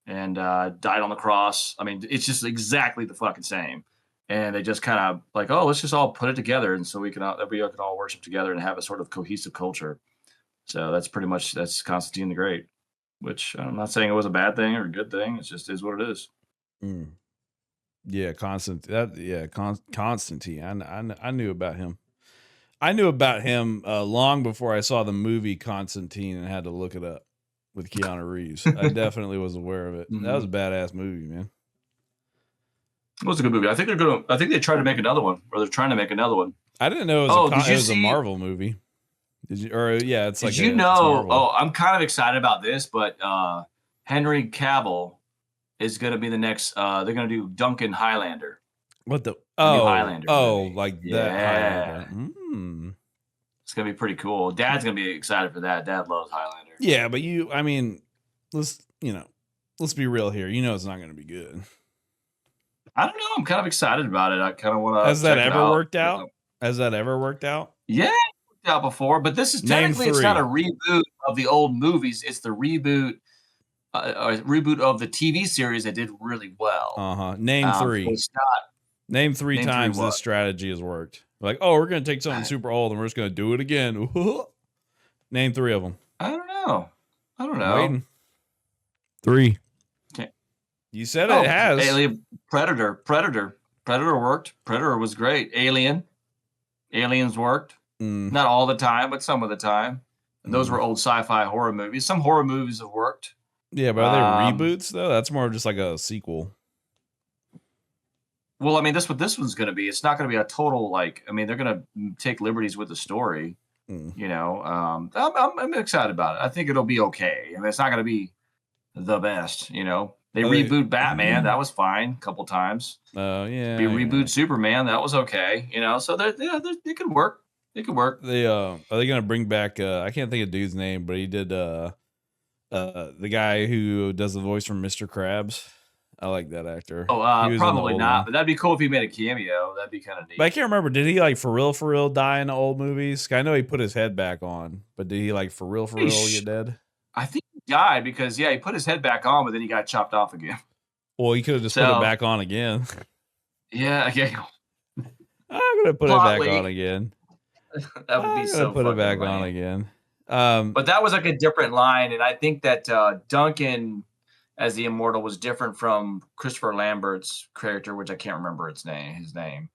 A: and died on the cross. I mean, it's just exactly the fucking same. And they just kind of like, oh, let's just all put it together, and so we can all worship together and have a sort of cohesive culture. So that's Constantine the Great, which I'm not saying it was a bad thing or a good thing. It just is what it is.
B: Mm. Yeah, Constantine. I knew about him. I knew about him long before I saw the movie Constantine and had to look it up with Keanu Reeves. I definitely was aware of it. That was a badass movie, man.
A: It was a good movie. I think they tried to make another one, or they're trying to make another one.
B: I didn't know it was a Marvel movie. Did you? Or yeah, it's like.
A: Did you know? Oh, I'm kind of excited about this, but Henry Cavill is going to be the next. They're going to do Duncan Highlander.
B: What the?
A: New Highlander movie.
B: Like that.
A: Yeah. It's going to be pretty cool. Dad's going to be excited for that. Dad loves Highlander.
B: Yeah, but let's be real here. It's not going to be good.
A: I don't know. I'm kind of excited about it. I kind of want to.
B: Has that ever worked out? Has that ever worked out?
A: Yeah, it worked out before. But this is technically it's not a reboot of the old movies. It's the reboot of the TV series that did really well.
B: Name three. Name three times this strategy has worked. Like, oh, we're going to take something super old and we're just going to do it again. Name three of them.
A: I don't know. Waiting.
B: Three. Okay. You said it has.
A: Alien, Predator worked. Predator was great. Aliens worked. Not all the time, but some of the time. And those were old sci-fi horror movies. Some horror movies have worked.
B: Yeah, but are they reboots though? That's more of just like a sequel.
A: Well, I mean, that's what this one's going to be. It's not going to be a total they're going to take liberties with the story. I'm excited about it. I think it'll be okay. I mean, it's not going to be the best. They reboot Batman. That was fine a couple times.
B: Oh yeah.
A: Reboot Superman. That was okay. So they could work. It could work.
B: They are they gonna bring back? I can't think of dude's name, but he did the guy who does the voice from Mr. Krabs. I like that actor.
A: Oh,
B: He was in the
A: probably
B: old
A: not.
B: one.
A: But that'd be cool if he made a cameo. That'd be kind of neat.
B: But I can't remember. Did he like for real die in the old movies? I know he put his head back on, but did he like for real get dead?
A: I think he died because he put his head back on, but then he got chopped off again.
B: Well, he could have just put it back on again.
A: Yeah.
B: I'm gonna put it back on again.
A: That would be so.
B: Put it back
A: lame.
B: on again.
A: But that was like a different line, and I think that Duncan as the Immortal was different from Christopher Lambert's character, which I can't remember his name.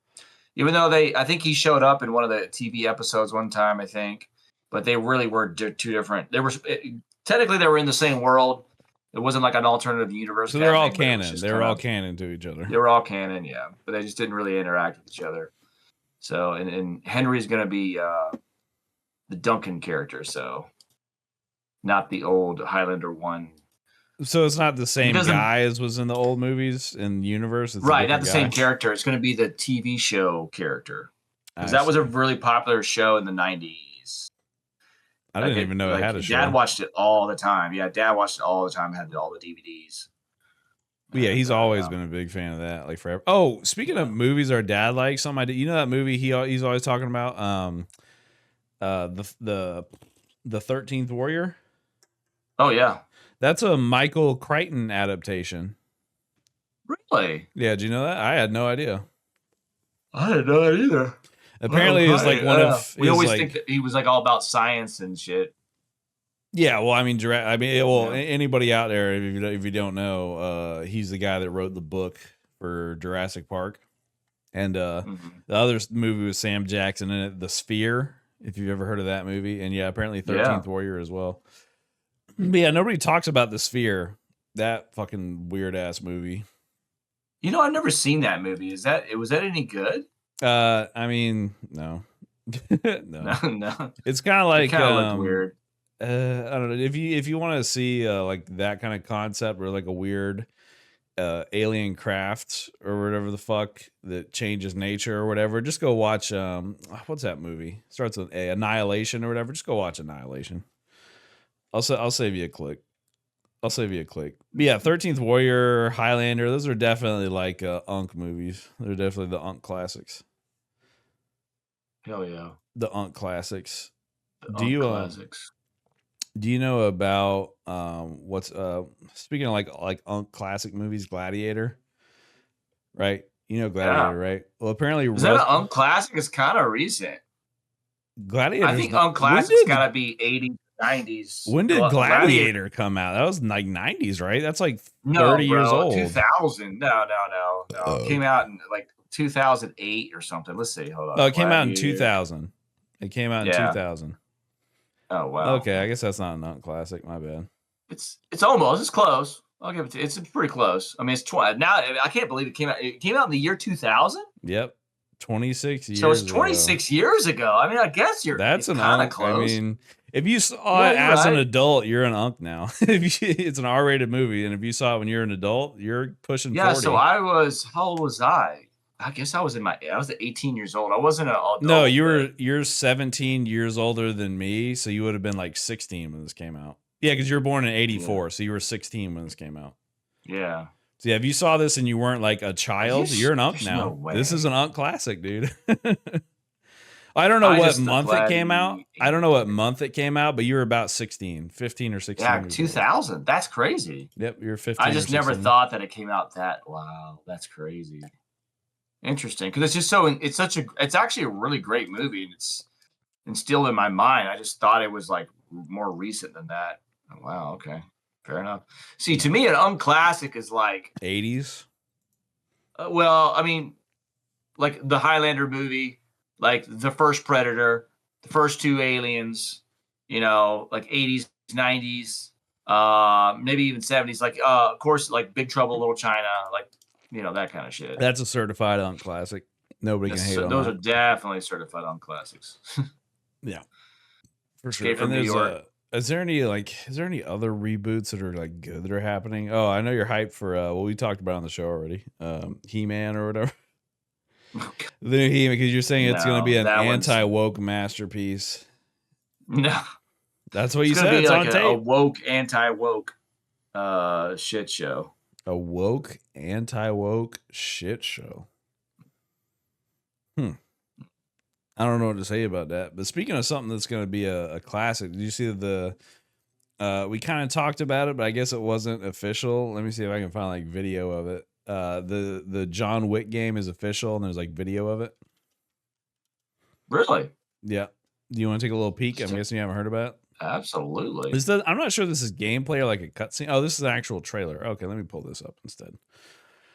A: Even though I think he showed up in one of the TV episodes one time, I think, but they really were two different. Technically they were in the same world. It wasn't like an alternative universe.
B: So they're all canon. They were all canon to each other.
A: They were all canon, yeah, but they just didn't really interact with each other. So, and Henry's going to be the Duncan character, so not the old Highlander 1.
B: So it's not the same guy as was in the old movies in the universe? It's
A: right, not the same character. It's going to be the TV show character. Because that was a really popular show in the 90s.
B: I didn't even know it had a show.
A: Dad watched it all the time. Yeah, Dad watched it all the time, had all the DVDs.
B: But yeah, he's always been a big fan of that, like forever. Oh, speaking of movies our dad likes, you know that movie he's always talking about, the 13th Warrior?
A: Oh yeah.
B: That's a Michael Crichton adaptation.
A: Really?
B: Yeah, did you know that? I had no idea.
A: I didn't know that either.
B: Apparently it's like one of
A: we always think that he was like all about science and shit.
B: Yeah, well, anybody out there, if you don't know, he's the guy that wrote the book for Jurassic Park, and the other movie with Sam Jackson in it, The Sphere. If you've ever heard of that movie, and yeah, apparently 13th Warrior as well. But yeah, nobody talks about The Sphere. That fucking weird ass movie.
A: You know, I've never seen that movie. Was that any good?
B: I mean, no,
A: no.
B: It's kind of like
A: kind of looked weird.
B: I don't know if you want to see like that kind of concept or like a weird alien craft or whatever the fuck that changes nature or whatever, just go watch what's that movie? Starts with Annihilation or whatever. Just go watch Annihilation. I'll save you a click. But yeah, 13th Warrior, Highlander, those are definitely like Unk movies. They're definitely the Unk classics.
A: Hell yeah.
B: The Unk classics.
A: Classics.
B: Do you know about what's speaking of like Unk classic movies, Gladiator? Right? You know Gladiator, right? Well, apparently
A: is that an Unk classic? It's kind of recent.
B: Gladiator.
A: I think Unk classic's got to be 80s, 90s.
B: When did Gladiator come out? That was like 90s, right? That's like 30
A: bro,
B: years old.
A: 2000. No. It came out in like 2008 or something. Let's see. Hold on.
B: Oh, it came out in 2000. It came out in 2000.
A: Oh wow.
B: Okay, I guess that's not a non-classic. My bad.
A: It's almost. It's close. I'll give it to you. It's pretty close. I mean, it's 20 now. I can't believe it came out. It came out in the year 2000.
B: Yep, 26 years.
A: So it's 26 years ago. I mean, I guess
B: that's an
A: kind of
B: Unk.
A: close.
B: I mean, if you saw it as an adult, you're an Unk now. It's an R-rated movie, and if you saw it when you're an adult, you're pushing 40.
A: So how old was I? I guess I was 18 years old. I wasn't an adult.
B: No, you're 17 years older than me, so you would have been like 16 when this came out. Yeah, because you were born in 84, so you were 16 when this came out.
A: Yeah.
B: So yeah, if you saw this and you weren't like a child, you're an Unk now.
A: No way.
B: This is an Unk classic, dude. I don't know what month it came out. But you were about 16, 15 or 16.
A: Yeah, 2000. That's crazy.
B: Yep, you're 15.
A: I just never thought that it came out that. Wow, that's crazy. Interesting, because it's actually a really great movie, and it's instilled in my mind. I just thought it was like more recent than that. Oh, wow, okay, fair enough. See, to me, an unclassic is like
B: 80s.
A: Well, I mean, like the Highlander movie, like the first Predator, the first two Aliens, like 80s, 90s, maybe even 70s. Like, of course, like Big Trouble in Little China, like. That kind of shit.
B: That's a certified Unk classic. Nobody can hate on
A: those
B: that.
A: are definitely certified Unk classics.
B: Yeah, for sure.
A: Escape from New York.
B: Is there any other reboots that are like good that are happening? Oh, I know you're hyped for what we talked about on the show already. He-Man or whatever. The new He-Man, because you're saying it's going to be an
A: that one's-
B: anti-woke masterpiece.
A: No,
B: That's what you
A: it's gonna
B: said.
A: be
B: It's
A: like
B: on
A: a
B: tape.
A: woke, anti-woke shit show.
B: A woke, anti-woke shit show. I don't know what to say about that. But speaking of something that's going to be a classic, did you see the? We kind of talked about it, but I guess it wasn't official. Let me see if I can find like video of it. The John Wick game is official, and there's like video of it.
A: Really?
B: Yeah. Do you want to take a little peek? I'm guessing you haven't heard about it.
A: Absolutely.
B: I'm not sure this is gameplay or like a cutscene. Oh, this is an actual trailer. Okay, let me pull this up instead.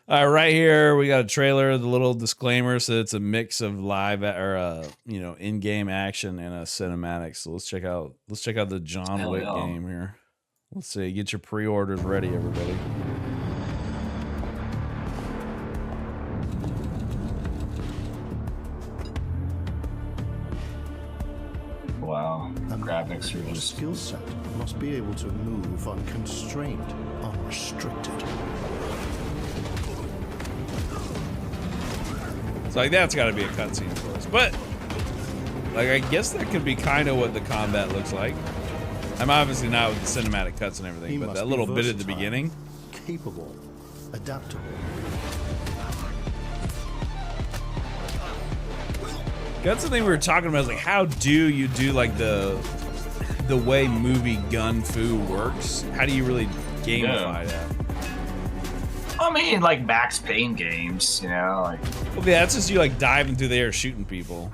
B: All right, right here we got a trailer. The little disclaimer says it's a mix of live or in-game action and a cinematic. So let's check out the John Wick game here. Let's see. Get your pre-orders ready, everybody.
A: Wow. The graphics are
F: Your
A: just
F: skill set must be able to move unconstrained, unrestricted.
B: So like that's got to be a cutscene for us, but like I guess that could be kind of what the combat looks like. I'm obviously not with the cinematic cuts and everything, but that little bit at the beginning,
F: capable, adaptable.
B: That's the thing we were talking about. Is like, how do you do like the way movie gun fu works? How do you really gamify that?
A: I mean, like Max Payne games, like.
B: Well, yeah, that's just you like diving through the air shooting people.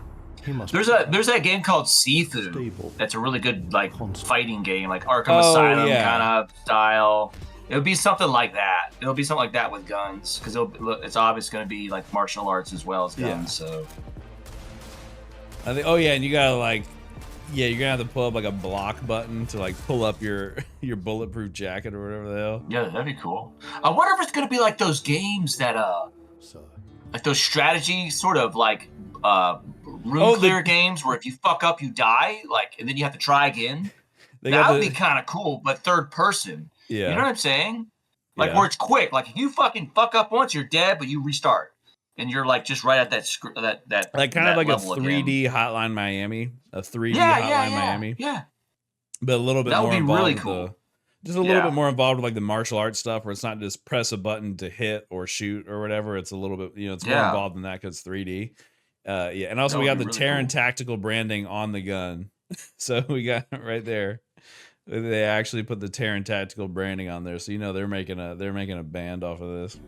A: There's that game called Sifu. That's a really good like fighting game, like Arkham Asylum kind of style. It would be something like that. It'll be something like that with guns, because it's obviously going to be like martial arts as well as guns. Yeah. So.
B: I think. Oh yeah, and you gotta like, you're gonna have to pull up like a block button to like pull up your bulletproof jacket or whatever the hell.
A: Yeah, that'd be cool. I wonder if it's gonna be like those games that like those strategy sort of like room clear games where if you fuck up you die, like, and then you have to try again. That would be kind of cool, but third person.
B: Yeah,
A: you know what I'm saying? Like where it's quick. Like if you fucking fuck up once, you're dead, but you restart. And you're like just right at that
B: like kind of like a 3D
A: again.
B: Hotline Miami, a 3D Hotline Miami.
A: Yeah,
B: but a little bit
A: that
B: more
A: would be
B: involved.
A: Really cool.
B: Just a little bit more involved with like the martial arts stuff, where it's not just press a button to hit or shoot or whatever. It's a little bit, it's more involved than that because it's 3D. And also we got the Terran Tactical branding on the gun, so we got right there. They actually put the Terran Tactical branding on there, so they're making a band off of this.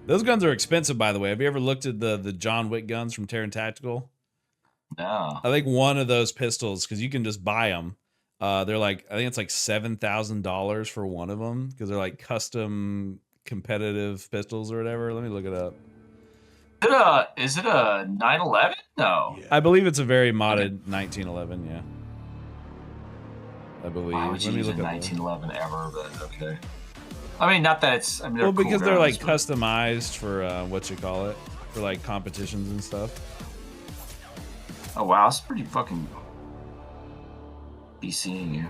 B: Those guns are expensive, by the way. Have you ever looked at the John Wick guns from Terran Tactical?
A: No.
B: I think one of those pistols, because you can just buy them. They're like, I think it's like $7,000 for one of them, because they're like custom competitive pistols or whatever. Let me look it up.
A: Is it a 911? No.
B: I believe it's a very modded 1911. Yeah. I believe.
A: Why would you use a 1911 ever? But okay. I mean, not that it's. I mean,
B: well, because they're like customized for for like competitions and stuff.
A: Oh wow, it's pretty fucking. Be seeing you.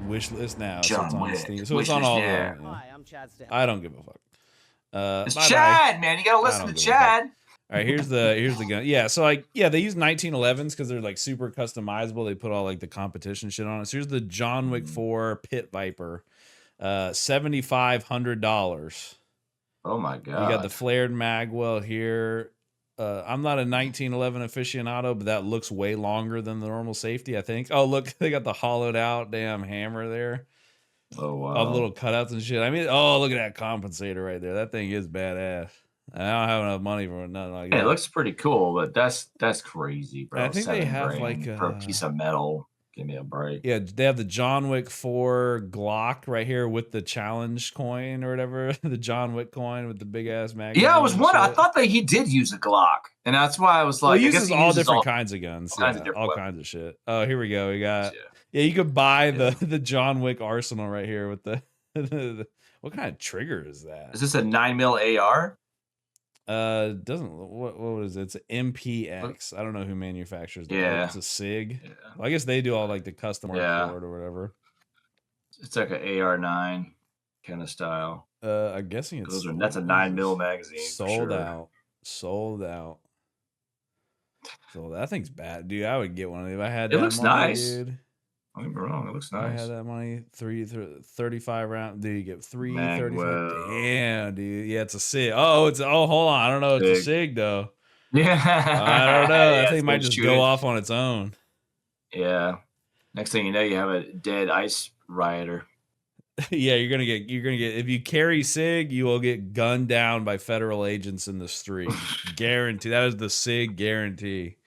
B: Wish list now.
A: John
B: so it's on
A: Wick.
B: Steam. So it's on all.
A: Yeah.
G: Hi, I'm Chad Stamp.
B: I don't give a fuck.
A: It's Chad, man. You gotta listen to Chad.
B: All right, here's the gun. Yeah, so like, they use 1911s because they're like super customizable. They put all like the competition shit on it. So here's the John Wick 4 Pit Viper. $7,500.
A: Oh my god!
B: You got the flared magwell here. I'm not a 1911 aficionado, but that looks way longer than the normal safety, I think. Oh look, they got the hollowed out damn hammer there.
A: Oh wow!
B: All the little cutouts and shit. I mean, oh look at that compensator right there. That thing is badass. I don't have enough money for nothing like that.
A: It looks pretty cool, but that's crazy, bro.
B: I think they have like
A: for a piece of metal. Give me a break.
B: Yeah, they have the John Wick 4 Glock right here with the challenge coin or whatever, the John Wick coin with the big ass magazine.
A: Yeah, I was wondering. I thought that he did use a Glock, and that's why I was like,
B: he uses all different kinds of guns, all kinds of shit. Oh, here we go. We got you could buy the John Wick arsenal right here with the what kind of trigger is that?
A: Is this a 9mm AR?
B: Doesn't what is it? It's an MPX. I don't know who manufactures that.
A: Yeah,
B: it's a SIG. Yeah. Well, I guess they do all like the custom board or whatever.
A: It's like an AR9 kind of style.
B: I'm guessing it's
A: that's a 9mm magazine.
B: sold out. Sold out. So that thing's bad, dude. I would get one of these if I had
A: It
B: that
A: looks
B: money,
A: nice.
B: dude.
A: Don't get me wrong, it looks
B: I
A: nice.
B: had that money, 35 round. Dude, you get 35.
A: Magwell.
B: Damn, dude. Yeah, it's a SIG. Oh, hold on. I don't know. It's a
A: SIG.
B: SIG though.
A: Yeah.
B: I don't know.
A: Yeah,
B: That thing
A: it's
B: might
A: gonna
B: just
A: shoot
B: go
A: it.
B: off on its own.
A: Yeah. Next thing you know, you have a dead ice rioter.
B: Yeah, you're gonna get if you carry SIG, you will get gunned down by federal agents in the street. Guarantee. That is the SIG guarantee.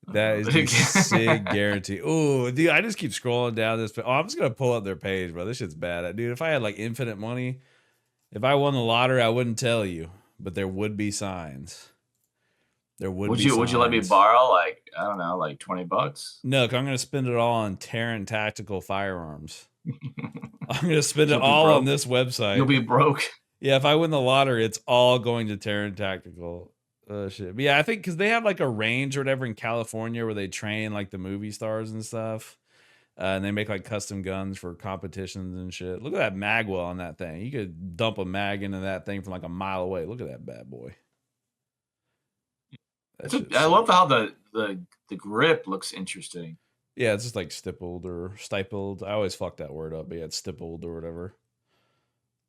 B: That is the SIG guarantee. Oh, dude, I just keep scrolling down this. Oh, I'm just gonna pull up their page, bro. This shit's bad, dude. If I had like infinite money, if I won the lottery, I wouldn't tell you, but there would be signs. There would be.
A: Would you let me borrow like I don't know, like $20?
B: No, 'cause I'm gonna spend it all on Terran tactical firearms. I'm gonna spend it
A: You'll be
B: all
A: broke.
B: on this website.
A: You'll be broke.
B: Yeah, if I win the lottery, it's all going to Terran Tactical. Shit. But yeah, I think because they have like a range or whatever in California where they train like the movie stars and stuff. And they make like custom guns for competitions and shit. Look at that magwell on that thing. You could dump a mag into that thing from like a mile away. Look at that bad boy.
A: I love how the grip looks interesting.
B: Yeah, it's just like stippled or stipled. I always fuck that word up, but yeah, it's stippled or whatever.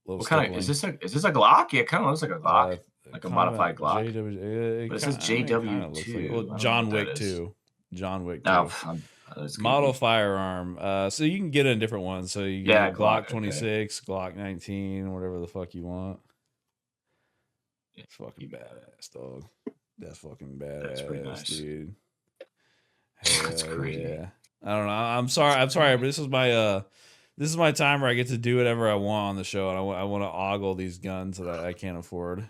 A: What kind of is this? Is this a Glock? Yeah, it kind of looks like a Glock, like a modified Glock.
B: But
A: it says JW2.
B: Well, John Wick 2. John Wick 2.
A: No,
B: Model firearm. So you can get it in different ones. So you get Glock 26, okay. Glock 19, whatever the fuck you want. It's fucking badass, dog. That's fucking badass, that's pretty nice. Dude.
A: That's crazy.
B: Yeah. I don't know. I'm sorry, but this is my time where I get to do whatever I want on the show, and I want to ogle these guns that I can't afford.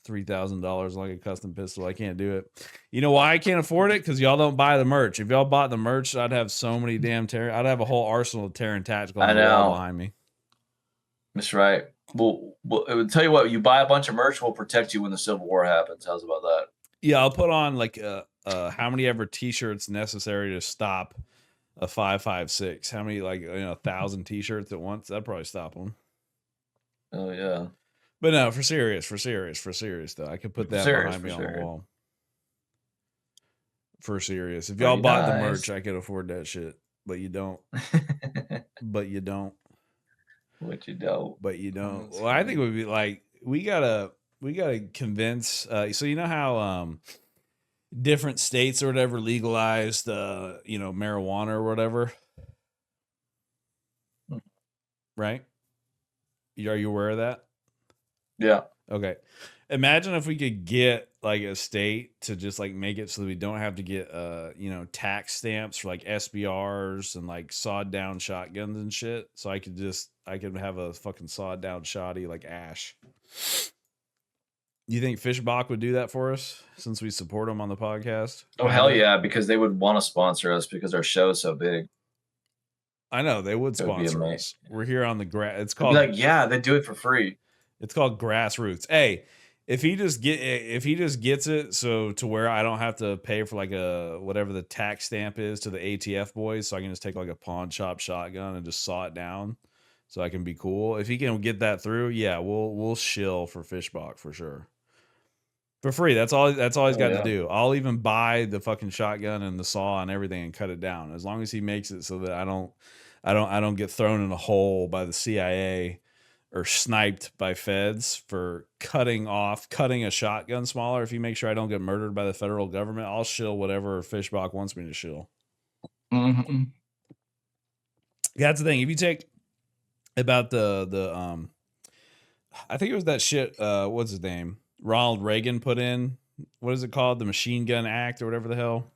B: $3,000 like a custom pistol. I can't do it. You know why I can't afford it? Because y'all don't buy the merch. If y'all bought the merch, I'd have so many damn Terran. I'd have a whole arsenal of Terran Tactical on the wall behind me.
A: That's right. Well, it would tell you what. You buy a bunch of merch, we'll protect you when the Civil War happens. How's about that?
B: Yeah, I'll put on like how many ever T-shirts necessary to stop a 5.56. How many 1,000 T-shirts at once? That'd probably stop them.
A: Oh yeah.
B: But no, for serious though. I could put that behind me on the wall. For serious. If y'all bought the merch, I could afford that shit. But you don't. But you don't.
A: What you don't.
B: But you don't. Well, I think it would be like we gotta convince so you know how different states or whatever legalized marijuana or whatever. Right? Are you aware of that?
A: Yeah.
B: Okay. Imagine if we could get like a state to just like make it so that we don't have to get tax stamps for like SBRs and like sawed down shotguns and shit. So I could have a fucking sawed down shotty like Ash. You think Fishbach would do that for us since we support them on the podcast?
A: Oh hell yeah, because they would want to sponsor us because our show is so big.
B: I know they would sponsor us. We're here on the grass. It's called
A: they do it for free.
B: It's called Grassroots. Hey, if he just gets it so to where I don't have to pay for like a whatever the tax stamp is to the ATF boys, so I can just take like a pawn shop shotgun and just saw it down, so I can be cool. If he can get that through, yeah, we'll shill for Fishbach for sure. For free. That's all he's got to do. I'll even buy the fucking shotgun and the saw and everything and cut it down as long as he makes it so that I don't get thrown in a hole by the CIA or sniped by feds for cutting a shotgun smaller. If you make sure I don't get murdered by the federal government, I'll shill whatever Fishbach wants me to shill.
A: Mm-hmm.
B: That's the thing. If you take about the I think it was that shit, what's his name? Ronald Reagan put in, what is it called? The Machine Gun Act or whatever the hell.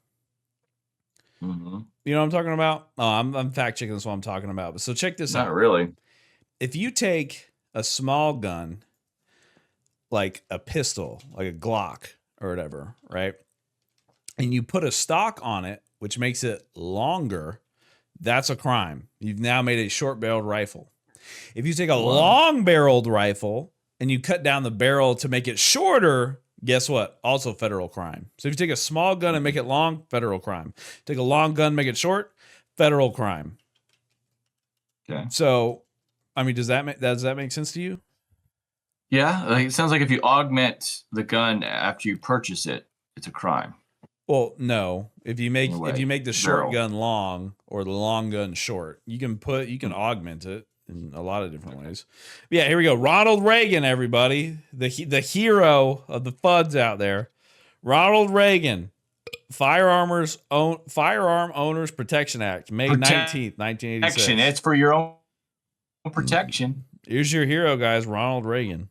A: Mm-hmm.
B: You know what I'm talking about? Oh, I'm fact checking this what I'm talking about. But so check this out.
A: Not really.
B: If you take a small gun, like a pistol, like a Glock or whatever, right? And you put a stock on it, which makes it longer, that's a crime. You've now made a short-barreled rifle. If you take a long-barreled rifle and you cut down the barrel to make it shorter, guess what? Also federal crime. So if you take a small gun and make it long, federal crime. Take a long gun, make it short, federal crime.
A: Okay.
B: So, I mean, does that make sense to you?
A: Yeah, like, it sounds like if you augment the gun after you purchase it, it's a crime.
B: Well, no. If you make
A: Anyway,
B: the short
A: girl.
B: gun long or the long gun short, you can augment it in a lot of different ways. But yeah, here we go. Ronald Reagan, everybody, the hero of the FUDs out there. Ronald Reagan, Firearm Owners Protection Act, May 19th, 1986.
A: It's for your own protection.
B: Here's your hero, guys, Ronald Reagan.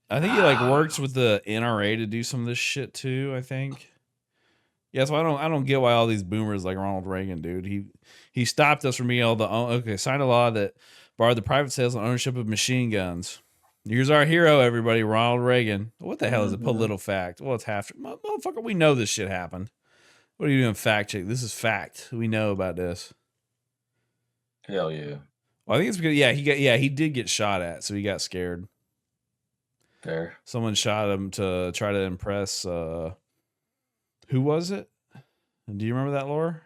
B: I think he like works with the NRA to do some of this shit too, I think. Yeah, so I don't get why all these boomers like Ronald Reagan, dude. He stopped us from being able to signed a law that barred the private sales and ownership of machine guns. Here's our hero, everybody, Ronald Reagan. What the hell is a political fact? Well, it's half. Motherfucker, we know this shit happened. What are you doing fact check? This is fact. We know about this.
A: Hell yeah.
B: Well, I think it's because he did get shot at, so he got scared.
A: Fair.
B: Someone shot him to try to impress who was it? Do you remember that, Laura?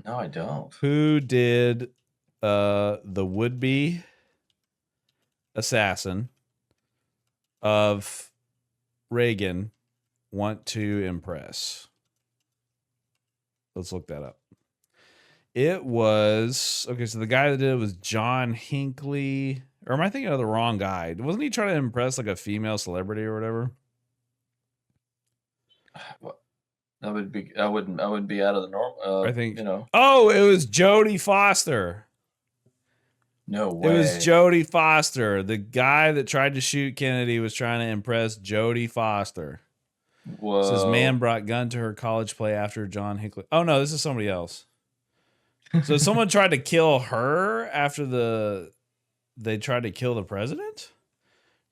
A: No, I don't.
B: Who did the would-be assassin of Reagan want to impress? Let's look that up. It was so the guy that did it was John Hinckley. Or am I thinking of the wrong guy? Wasn't he trying to impress like a female celebrity or whatever?
A: I wouldn't be out of the normal.
B: I think
A: you know.
B: Oh, it was Jodie Foster.
A: No way.
B: It was Jodie Foster. The guy that tried to shoot Kennedy was trying to impress Jodie Foster.
A: Whoa.
B: It says man brought gun to her college play after John Hinckley. Oh no, this is somebody else. So someone tried to kill her after they tried to kill the president?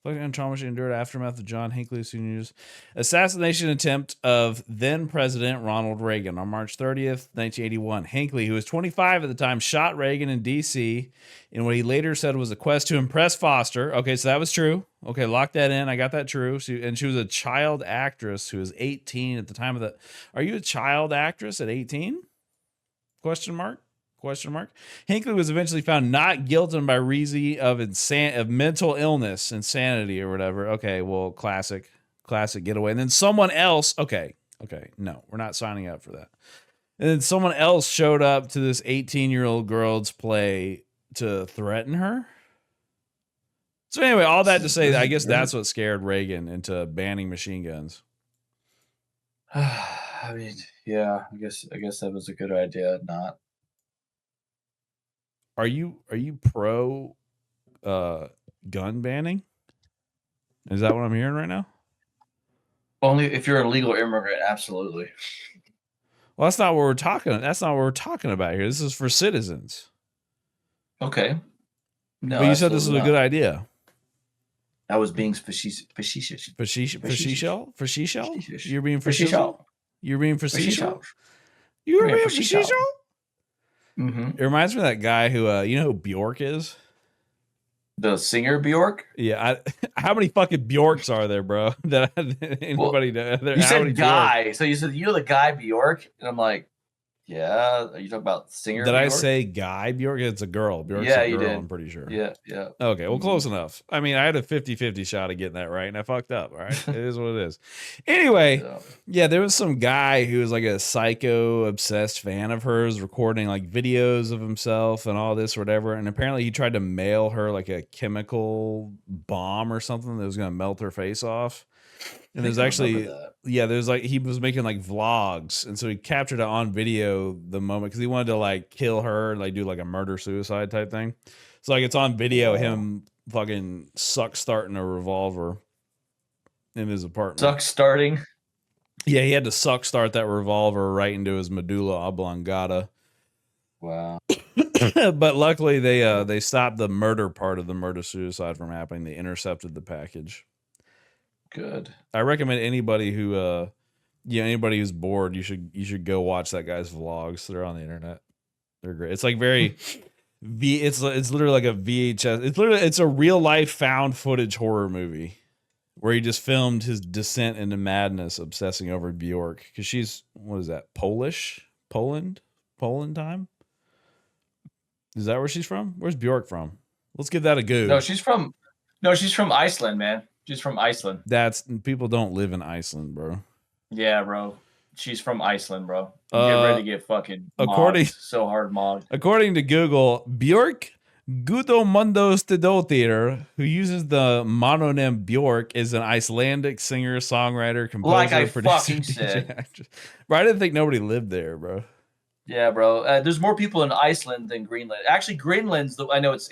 B: Fucking trauma she endured aftermath of John Hinckley Sr.'s assassination attempt of then President Ronald Reagan on March 30th, 1981. Hinckley, who was 25 at the time, shot Reagan in D.C. in what he later said was a quest to impress Foster. Okay, so that was true. Okay, lock that in. I got that true. And she was a child actress who was 18 at the time of the... Are you a child actress at 18? Question mark. Hinckley was eventually found not guilty by reason of mental illness, insanity, or whatever. Okay, well, classic getaway. And then someone else. Okay, no, we're not signing up for that. And then someone else showed up to this 18-year-old girl's play to threaten her. So anyway, all that to say, I guess that's what scared Reagan into banning machine guns.
A: I mean, yeah, I guess that was a good idea. Not.
B: Are you pro gun banning? Is that what I'm hearing right now?
A: Only if you're a legal immigrant, absolutely.
B: Well, that's not what we're talking. That's not what we're talking about here. This is for citizens.
A: Okay. No,
B: but you said this was a good idea.
A: I was being facetious.
B: Facetious? You're being
A: facetious.
B: You're being facetious. You were being facetious.
A: Mm-hmm.
B: It reminds me of that guy who, you know who Bjork is?
A: The singer Bjork?
B: Yeah. How many fucking Bjorks are there, bro? That anybody knows?
A: You said guy. Bjork? So you said, you know the guy Bjork? And I'm like, yeah. Are you talking about singer
B: Did
A: Bjork?
B: I say guy Bjork? It's a girl. Bjork's
A: yeah,
B: a girl,
A: you did.
B: I'm pretty sure.
A: Yeah.
B: Okay, well, close enough. I mean, I had a 50-50 shot of getting that right, and I fucked up, all right? It is what it is. Anyway, yeah, there was some guy who was like a psycho-obsessed fan of hers, recording like videos of himself and all this or whatever, and apparently he tried to mail her like a chemical bomb or something that was going to melt her face off. And there's actually, there's like, he was making like vlogs. And so he captured it on video the moment because he wanted to like kill her and like do like a murder suicide type thing. So like it's on video, him fucking starting a revolver in his apartment.
A: Starting?
B: Yeah, he had to start that revolver right into his medulla oblongata.
A: Wow.
B: But luckily they stopped the murder part of the murder suicide from happening. They intercepted the package.
A: Good.
B: I recommend anybody who, anybody who's bored, you should go watch that guy's vlogs. They're on the internet. They're great. It's like very, it's literally like a VHS. It's a real life found footage horror movie where he just filmed his descent into madness, obsessing over Bjork because she's what is that? Poland time. Is that where she's from? Where's Bjork from? Let's give that a go.
A: No, she's from No, she's from Iceland, man. She's from Iceland.
B: People don't live in Iceland, bro.
A: Yeah, bro. She's from Iceland, bro. Get ready to get fucking so hard mobbed.
B: According to Google, Björk Gudmundsdóttir, who uses the mononym Björk, is an Icelandic singer, songwriter, composer,
A: Like I
B: producer,
A: fucking
B: DJ,
A: said.
B: actress. Bro, I didn't think nobody lived there, bro.
A: Yeah, bro. There's more people in Iceland than Greenland. Actually, Greenland's I know it's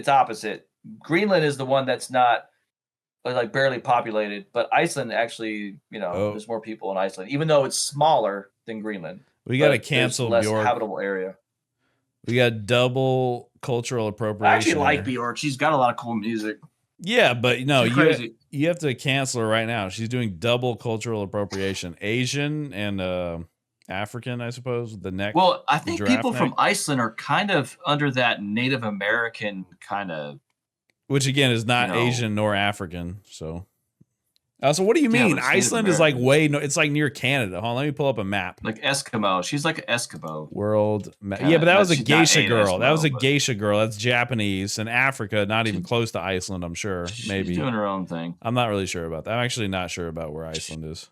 A: opposite. Greenland is the one that's not like barely populated, but Iceland actually, there's more people in Iceland, even though it's smaller than Greenland.
B: We got to cancel
A: less
B: Björk.
A: habitable area.
B: We got double cultural appropriation.
A: I actually like Björk. She's got a lot of cool music.
B: Yeah, but no,
A: crazy.
B: You have to cancel her right now. She's doing double cultural appropriation. Asian and African, I suppose. The neck.
A: Well, I think people from Iceland are kind of under that Native American kind of.
B: Which again is not Asian nor African. So what do you mean? Iceland is like it's like near Canada. Hold on, let me pull up a map.
A: Like Eskimo. She's like an Eskimo.
B: World map. Yeah, but that was a geisha girl. That was a geisha girl. That's Japanese. And Africa, not even close to Iceland, I'm sure. Maybe.
A: She's doing her own thing.
B: I'm not really sure about that. I'm actually not sure about where Iceland is.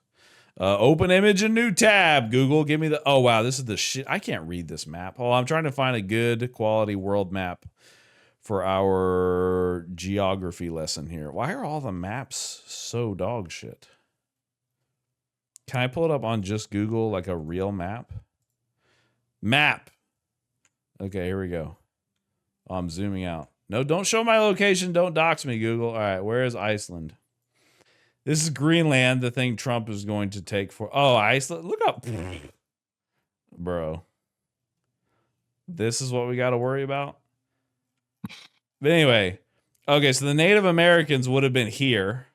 B: Open image and new tab. Google, give me the. Oh, wow. This is the shit. I can't read this map. Oh, I'm trying to find a good quality world map for our geography lesson here. Why are all the maps so dog shit? Can I pull it up on just Google like a real map? Map. Okay, here we go. Oh, I'm zooming out. No, don't show my location. Don't dox me, Google. All right, where is Iceland? This is Greenland, the thing Trump is going to take for... Oh, Iceland. Look up. Bro. This is what we got to worry about? But anyway, okay, so the Native Americans would have been here,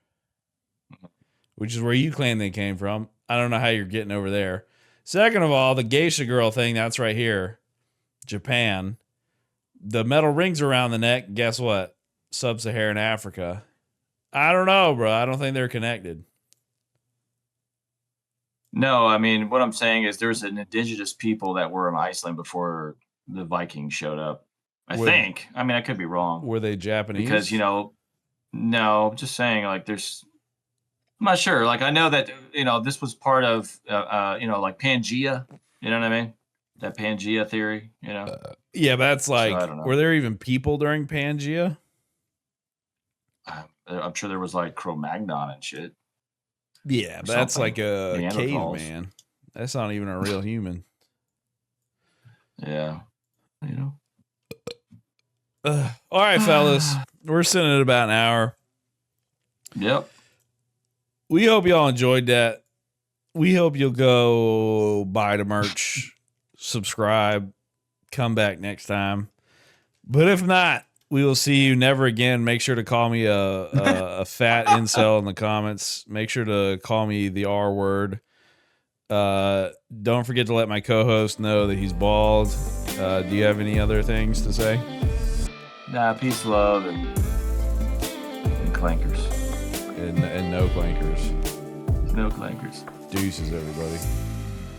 B: which is where you claim they came from. I don't know how you're getting over there. Second of all, the geisha girl thing, that's right here. Japan. The metal rings around the neck, guess what? Sub-Saharan Africa. I don't know, bro. I don't think they're connected.
A: No, I mean, what I'm saying is there's an indigenous people that were in Iceland before the Vikings showed up. I think. I mean, I could be wrong.
B: Were they Japanese?
A: Because, no, I'm just saying, like, I'm not sure. Like, I know that, this was part of, like Pangea. You know what I mean? That Pangea theory,
B: Yeah, but that's like, so were there even people during Pangea?
A: I'm sure there was like Cro-Magnon and shit.
B: Yeah, but that's like a caveman. That's not even a real human.
A: Yeah.
B: All right, fellas. We're sitting at about an hour.
A: Yep.
B: We hope y'all enjoyed that. We hope you'll go buy the merch, subscribe, come back next time. But if not, we will see you never again. Make sure to call me a fat incel in the comments. Make sure to call me the R word. Don't forget to let my co-host know that he's bald. Do you have any other things to say?
A: Nah, peace, love, and clankers.
B: And no clankers.
A: No clankers.
B: Deuces, everybody.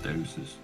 A: Deuces.